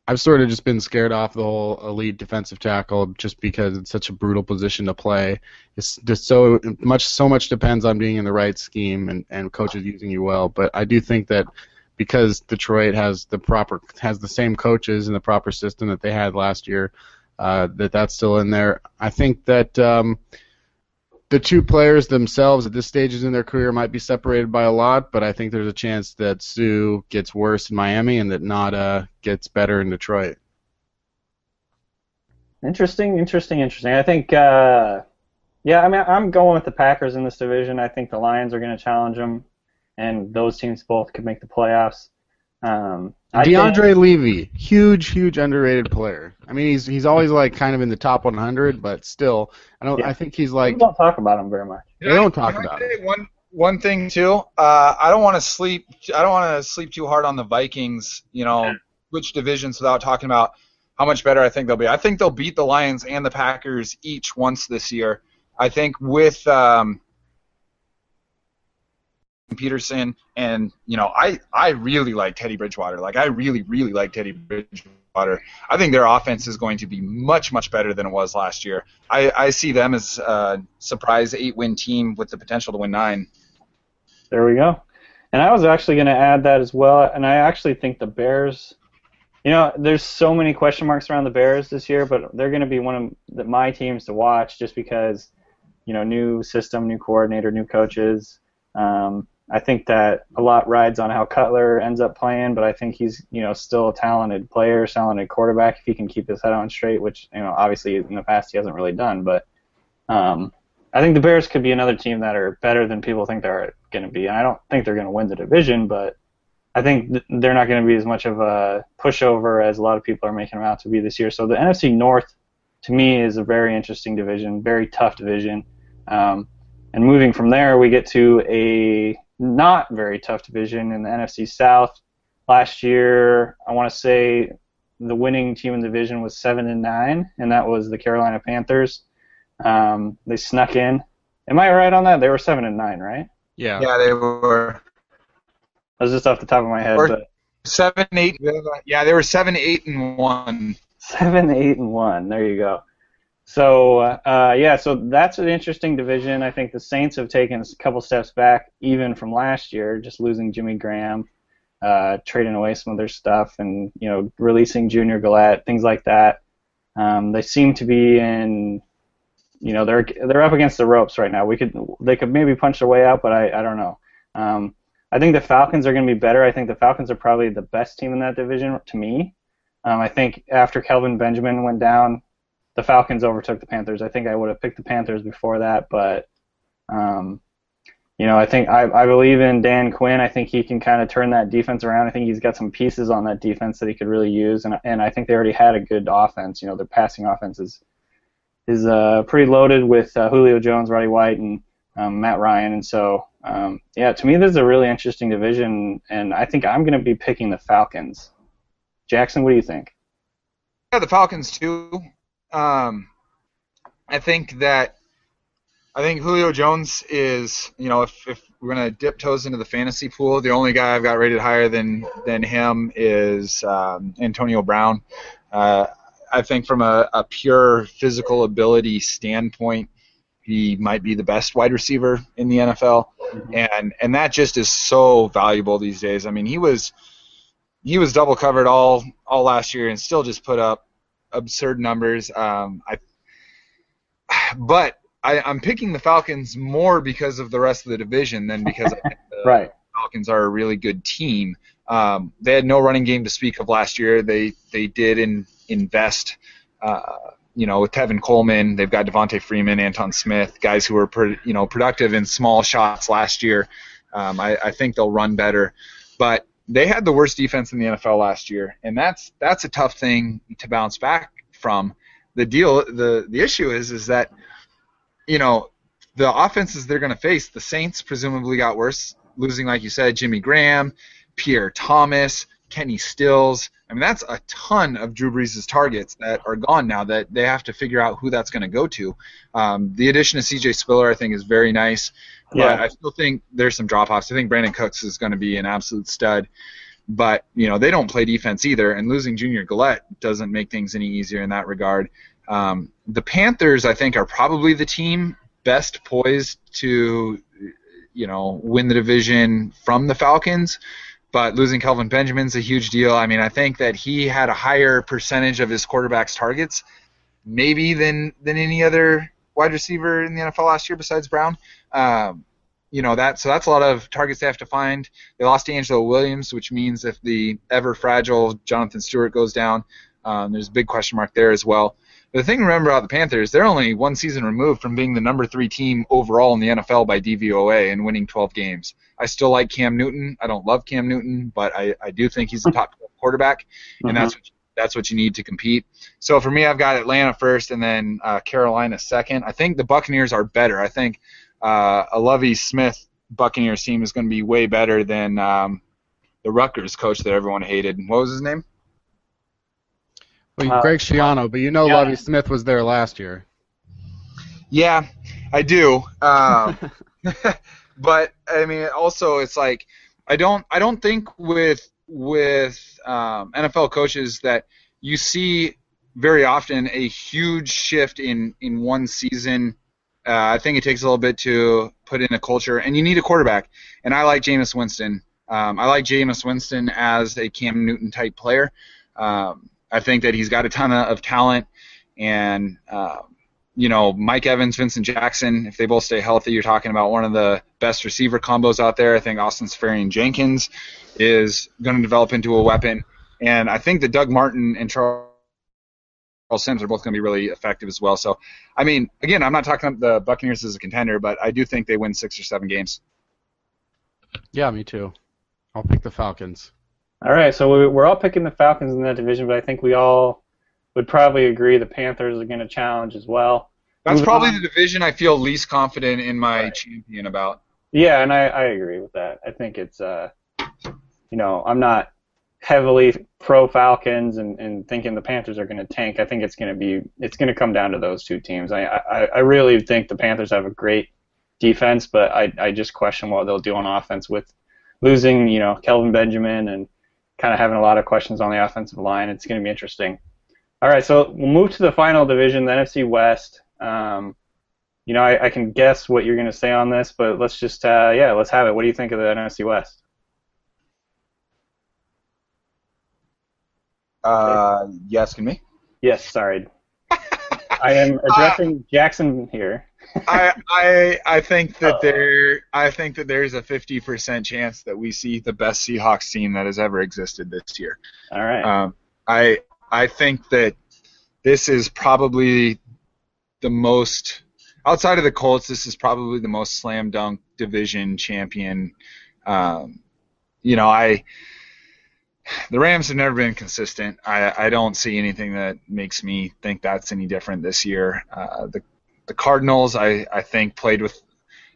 I've sort of just been scared off the whole elite defensive tackle just because it's such a brutal position to play. It's just so much depends on being in the right scheme and coaches using you well. But I do think that because Detroit has the same coaches and the proper system that they had last year, that's still in there. I think that the two players themselves at this stage in their career might be separated by a lot, but I think there's a chance that Sue gets worse in Miami and that Nada gets better in Detroit. Interesting. I think, I'm going with the Packers in this division. I think the Lions are going to challenge them, and those teams both could make the playoffs. DeAndre Levy, huge underrated player. I mean, he's always like kind of in the top 100, but still, I think he's like. People don't talk about him very much. They don't talk about him. One thing too, I don't want to sleep too hard on the Vikings. Which divisions without talking about how much better I think they'll be. I think they'll beat the Lions and the Packers each once this year. I think with Peterson and I really like Teddy Bridgewater. Like I really like Teddy Bridgewater. I think their offense is going to be much better than it was last year. I see them as a surprise 8-win team with the potential to win 9. There we go. And I was actually going to add that as well. And I actually think the Bears. There's so many question marks around the Bears this year, but they're going to be one of my teams to watch just because new system, new coordinator, new coaches. I think that a lot rides on how Cutler ends up playing, but I think he's still a talented player, talented quarterback if he can keep his head on straight, which obviously in the past he hasn't really done. But I think the Bears could be another team that are better than people think they're going to be, and I don't think they're going to win the division, but I think they're not going to be as much of a pushover as a lot of people are making them out to be this year. So the NFC North, to me, is a very interesting division, very tough division. And moving from there, we get to a not very tough division in the NFC South. Last year, I want to say the winning team in the division was 7-9, and that was the Carolina Panthers. They snuck in. Am I right on that? They were 7-9, right? Yeah. Yeah, they were. That was just off the top of my head. But 7-8. Yeah, they were 7-8-1. 7-8-1. There you go. So so that's an interesting division. I think the Saints have taken a couple steps back, even from last year, just losing Jimmy Graham, trading away some of their stuff, and releasing Junior Galette, things like that. They seem to be in, they're up against the ropes right now. They could maybe punch their way out, but I don't know. I think the Falcons are going to be better. I think the Falcons are probably the best team in that division to me. I think after Kelvin Benjamin went down, the Falcons overtook the Panthers. I think I would have picked the Panthers before that, but I think I believe in Dan Quinn. I think he can kind of turn that defense around. I think he's got some pieces on that defense that he could really use, and I think they already had a good offense. Their passing offense is pretty loaded with Julio Jones, Roddy White, and Matt Ryan, and so to me this is a really interesting division, and I think I'm going to be picking the Falcons. Jackson, what do you think? Yeah, the Falcons too. I think Julio Jones is, if we're going to dip toes into the fantasy pool, the only guy I've got rated higher than him is Antonio Brown. I think from a pure physical ability standpoint, he might be the best wide receiver in the NFL, and that just is so valuable these days. I mean, he was double covered all last year and still just put up absurd numbers. But I'm picking the Falcons more because of the rest of the division than because I think the Falcons are a really good team. They had no running game to speak of last year. They did invest, with Tevin Coleman. They've got Devontae Freeman, Anton Smith, guys who were productive in small shots last year. I think they'll run better, but they had the worst defense in the NFL last year, and that's a tough thing to bounce back from. The issue is that the offenses they're going to face, the Saints presumably got worse, losing, like you said, Jimmy Graham, Pierre Thomas, Kenny Stills. I mean, that's a ton of Drew Brees' targets that are gone now that they have to figure out who that's going to go to. The addition of C.J. Spiller, I think, is very nice, but I still think there's some drop-offs. I think Brandon Cooks is going to be an absolute stud, but, they don't play defense either, and losing Junior Gillette doesn't make things any easier in that regard. The Panthers, I think, are probably the team best poised to, win the division from the Falcons. But losing Kelvin Benjamin's a huge deal. I mean, I think that he had a higher percentage of his quarterback's targets, maybe than any other wide receiver in the NFL last year besides Brown. So that's a lot of targets they have to find. They lost D'Angelo Williams, which means if the ever fragile Jonathan Stewart goes down, there's a big question mark there as well. But the thing to remember about the Panthers, they're only one season removed from being the number 3 team overall in the NFL by DVOA and winning 12 games. I still like Cam Newton. I don't love Cam Newton, but I do think he's a top quarterback, and that's what you need to compete. So for me, I've got Atlanta first and then Carolina second. I think the Buccaneers are better. I think a Lovie Smith Buccaneers team is going to be way better than the Rutgers coach that everyone hated. What was his name? Well, Greg Schiano, but Lovie Smith was there last year. Yeah, I do. But I mean, also it's like I don't think with NFL coaches that you see very often a huge shift in one season. I think it takes a little bit to put in a culture, and you need a quarterback. And I like Jameis Winston. I like Jameis Winston as a Cam Newton type player. I think that he's got a ton of talent, and Mike Evans, Vincent Jackson, if they both stay healthy, you're talking about one of the best receiver combos out there. I think Austin Seferian-Jenkins is going to develop into a weapon, and I think that Doug Martin and Charles Sims are both going to be really effective as well. So, I mean, again, I'm not talking about the Buccaneers as a contender, but I do think they win 6 or 7 games. Yeah, me too. I'll pick the Falcons. All right, so we're all picking the Falcons in that division, but I think we all would probably agree the Panthers are going to challenge as well. That's probably the division I feel least confident in my champion about. Yeah, and I agree with that. I think it's, I'm not heavily pro Falcons and thinking the Panthers are going to tank. I think it's going to come down to those two teams. I really think the Panthers have a great defense, but I just question what they'll do on offense with losing, Kelvin Benjamin and kind of having a lot of questions on the offensive line. It's going to be interesting. All right, so we'll move to the final division, the NFC West. I can guess what you're going to say on this, but let's just, let's have it. What do you think of the NFC West? You asking me? Yes, sorry. I am addressing Jackson here. I think that there's a 50% chance that we see the best Seahawks team that has ever existed this year. All right. I think that this is probably the most, outside of the Colts, this is probably the most slam dunk division champion. The Rams have never been consistent. I don't see anything that makes me think that's any different this year. The Cardinals, I think, played with,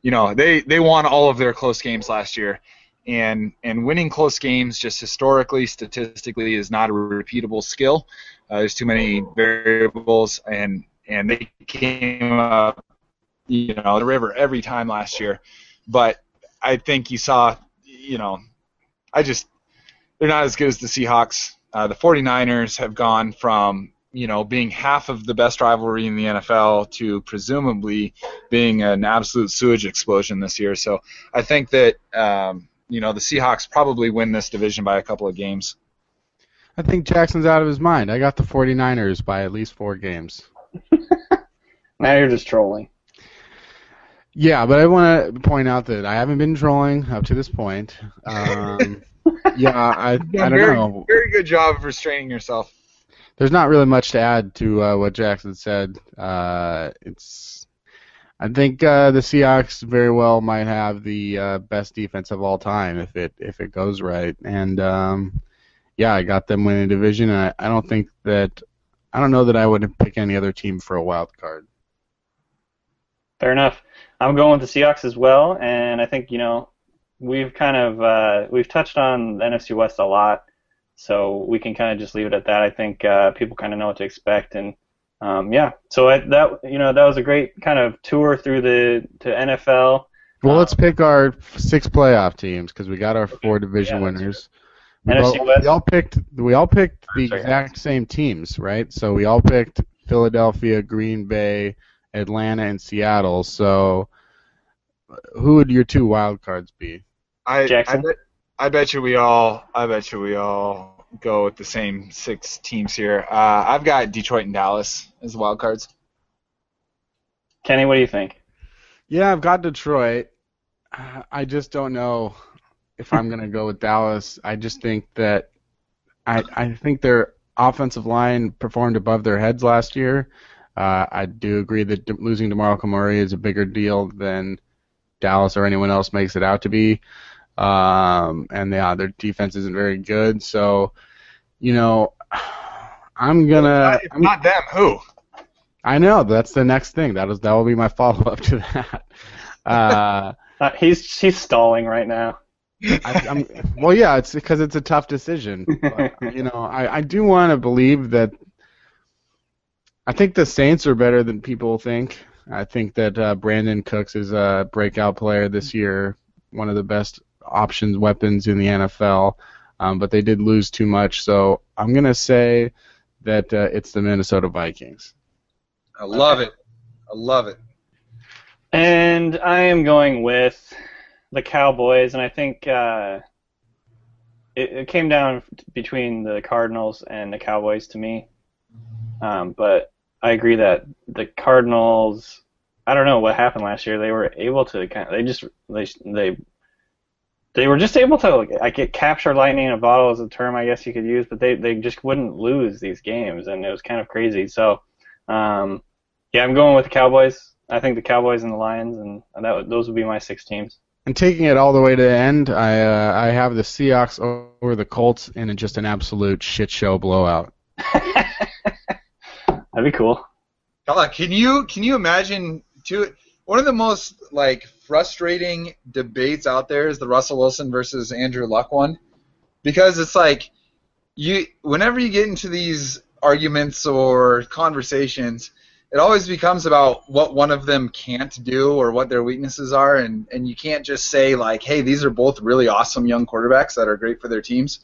they won all of their close games last year. And winning close games just historically, statistically, is not a repeatable skill. There's too many variables, and they came up, the river every time last year. But I think you saw, they're not as good as the Seahawks. The 49ers have gone from, being half of the best rivalry in the NFL to presumably being an absolute sewage explosion this year. So I think that, the Seahawks probably win this division by a couple of games. I think Jackson's out of his mind. I got the 49ers by at least 4 games. Now you're just trolling. Yeah, but I want to point out that I haven't been trolling up to this point. I don't know. Very good job of restraining yourself. There's not really much to add to what Jackson said. I think the Seahawks very well might have the best defense of all time if it goes right. And I got them winning division. And I don't know that I would pick any other team for a wild card. Fair enough. I'm going with the Seahawks as well, and I think we've kind of we've touched on the NFC West a lot. So we can kind of just leave it at that. I think people kind of know what to expect, and yeah. So that was a great kind of tour through to NFL. Well, let's pick our 6 playoff teams because we got our 4 division winners. NFC West. We all picked the exact same teams, right? So we all picked Philadelphia, Green Bay, Atlanta, and Seattle. So who would your 2 wild cards be? Jackson? I bet you we all go with the same 6 teams here. I've got Detroit and Dallas as wild cards. Kenny, what do you think? Yeah, I've got Detroit. I just don't know if I'm going to go with Dallas. I just think that I think their offensive line performed above their heads last year. I do agree that losing DeMarco Murray is a bigger deal than Dallas or anyone else makes it out to be. And their defense isn't very good. So, I'm gonna. If not them, who? I know that's the next thing. That will be my follow up to that. He's stalling right now. Well, yeah, it's because it's a tough decision. But, I do want to believe that. I think the Saints are better than people think. I think that Brandon Cooks is a breakout player this year, one of the best weapons in the NFL. But they did lose too much, so I'm gonna say that it's the Minnesota Vikings. I love it. And I am going with the Cowboys, and I think it came down between the Cardinals and the Cowboys to me. But I agree that the Cardinals, I don't know what happened last year. They were able to they were just able to capture lightning in a bottle is a term I guess you could use, but they just wouldn't lose these games, and it was kind of crazy. So yeah, I'm going with the Cowboys. I think the Cowboys and the Lions, and those would be my 6 teams. And taking it all the way to the end, I have the Seahawks over the Colts in just an absolute shit show blowout. That'd be cool. Can you imagine one of the most frustrating debates out there is the Russell Wilson versus Andrew Luck one, because it's whenever you get into these arguments or conversations, it always becomes about what one of them can't do or what their weaknesses are, and you can't just say hey, these are both really awesome young quarterbacks that are great for their teams.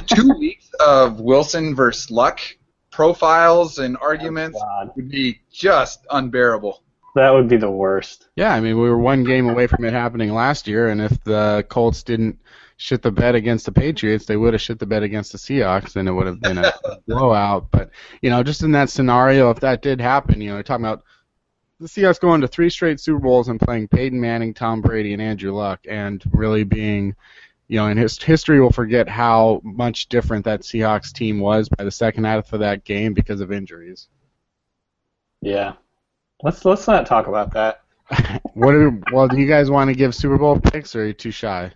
2 weeks of Wilson versus Luck profiles and arguments would be just unbearable. That would be the worst. Yeah, I mean, we were 1 game away from it happening last year, and if the Colts didn't shit the bed against the Patriots, they would have shit the bed against the Seahawks, and it would have been a blowout. But, just in that scenario, if that did happen, you're talking about the Seahawks going to 3 straight Super Bowls and playing Peyton Manning, Tom Brady, and Andrew Luck, and really being, in history will forget how much different that Seahawks team was by the second half of that game because of injuries. Yeah. Let's not talk about that. Do you guys want to give Super Bowl picks, or are you too shy?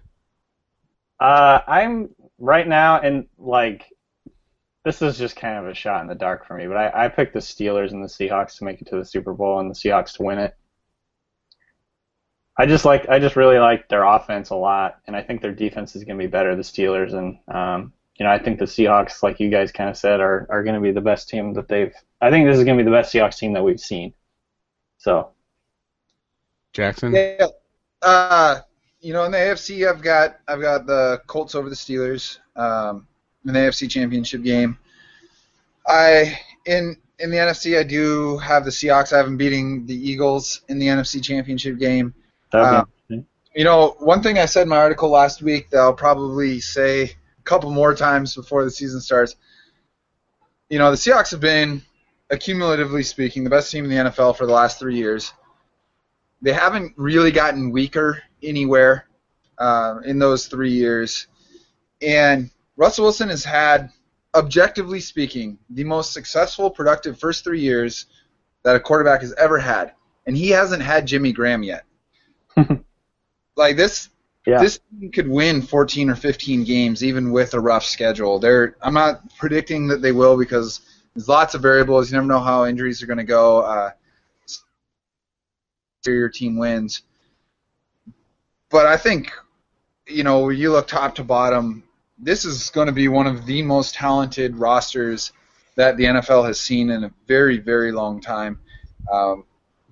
I'm right now, and this is just kind of a shot in the dark for me, but I picked the Steelers and the Seahawks to make it to the Super Bowl and the Seahawks to win it. I just really like their offense a lot, and I think their defense is going to be better, the Steelers, and I think the Seahawks, like you guys kind of said, are going to be the best team that I think this is going to be the best Seahawks team that we've seen. So, Jackson? Yeah. In the AFC, I've got the Colts over the Steelers in the AFC Championship game. In the NFC, I do have the Seahawks. I have them beating the Eagles in the NFC Championship game. One thing I said in my article last week that I'll probably say a couple more times before the season starts. The Seahawks have been, accumulatively speaking, the best team in the NFL for the last 3 years. They haven't really gotten weaker anywhere in those 3 years. And Russell Wilson has had, objectively speaking, the most successful, productive first 3 years that a quarterback has ever had. And he hasn't had Jimmy Graham yet. This team could win 14 or 15 games even with a rough schedule. I'm not predicting that they will because there's lots of variables. You never know how injuries are going to go. Your team wins. But I think, when you look top to bottom, this is going to be one of the most talented rosters that the NFL has seen in a very, very long time.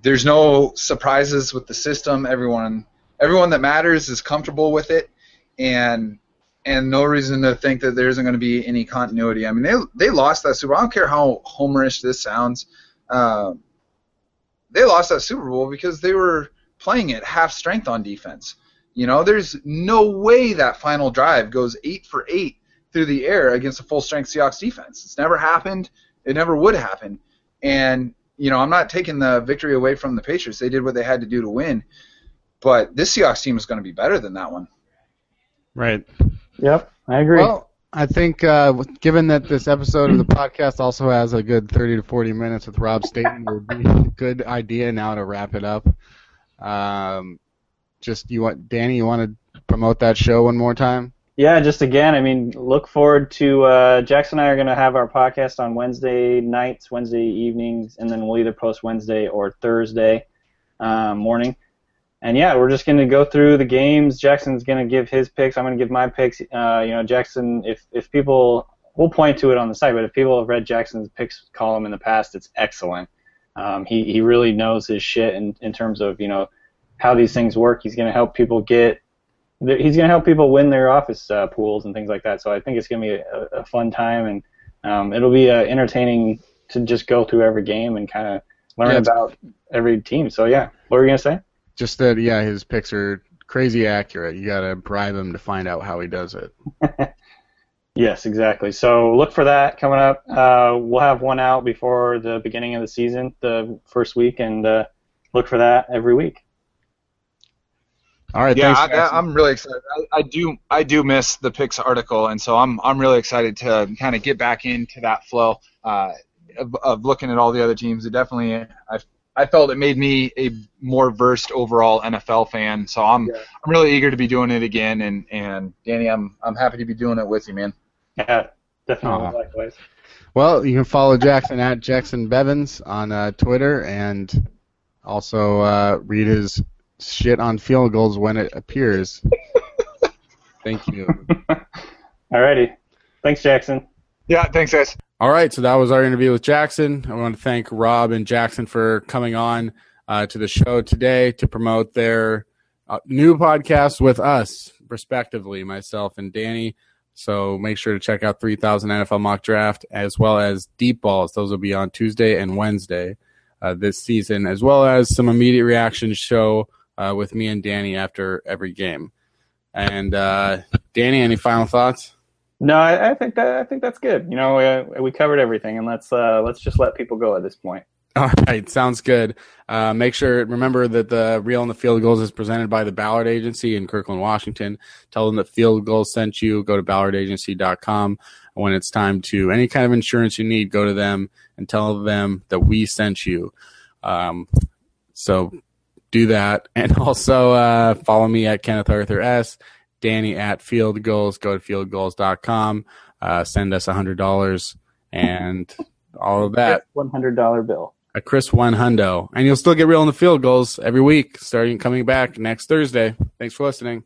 There's no surprises with the system. Everyone that matters is comfortable with it, and no reason to think that there isn't going to be any continuity. I mean, they lost that Super Bowl. I don't care how homerish this sounds. They lost that Super Bowl because they were playing at half strength on defense. You know, there's no way that final drive goes 8 for 8 through the air against a full-strength Seahawks defense. It's never happened. It never would happen. And, you know, I'm not taking the victory away from the Patriots. They did what they had to do to win. But this Seahawks team is going to be better than that one. Right. Yep, I agree. Well, I think given that this episode of the podcast also has a good 30 to 40 minutes with Rob Staten, it would be a good idea now to wrap it up. Danny, you want to promote that show one more time? Yeah, just again, I mean, look forward to Jackson and I are going to have our podcast on Wednesday nights, Wednesday evenings, and then we'll either post Wednesday or Thursday morning. And yeah, we're just going to go through the games. Jackson's going to give his picks. I'm going to give my picks. Jackson, if people, we'll point to it on the site, but if people have read Jackson's picks column in the past, it's excellent. He really knows his shit in terms of, how these things work. He's going to help people win their office pools and things like that. So I think it's going to be a fun time, and it'll be entertaining to just go through every game and kind of learn about every team. So yeah, what were you going to say? Just that, his picks are crazy accurate. You got to bribe him to find out how he does it. Yes, exactly. So look for that coming up. We'll have one out before the beginning of the season, the first week, and look for that every week. All right. Yeah, thanks, I'm really excited. I do miss the picks article, and so I'm really excited to kind of get back into that flow of looking at all the other teams. It definitely I felt it made me a more versed overall NFL fan, so I'm really eager to be doing it again. And Danny, I'm happy to be doing it with you, man. Yeah, definitely. Likewise. Well, you can follow Jackson at Jacson Bevens on Twitter, and also read his shit on Field Gulls when it appears. Thank you. Alrighty. Thanks, Jackson. Yeah, thanks, guys. All right, so that was our interview with Jackson. I want to thank Rob and Jackson for coming on to the show today to promote their new podcast with us, respectively, myself and Danny. So make sure to check out 3000 NFL Mock Draft as well as Deep Balls. Those will be on Tuesday and Wednesday this season, as well as some immediate reaction show with me and Danny after every game. And Danny, any final thoughts? No, I think that's good. We covered everything, and let's just let people go at this point. All right, sounds good. Remember that the Reel and the Field Gulls is presented by the Ballard Agency in Kirkland, Washington. Tell them that Field Gulls sent you. Go to ballardagency.com. When it's time to any kind of insurance you need, go to them and tell them that we sent you. So do that, and also follow me at Kenneth Arthur S. Danny at Field Gulls. Go to fieldgulls.com. Send us $100 and all of that. $100 bill. A crisp $100. And you'll still get Real in the Field Gulls every week, coming back next Thursday. Thanks for listening.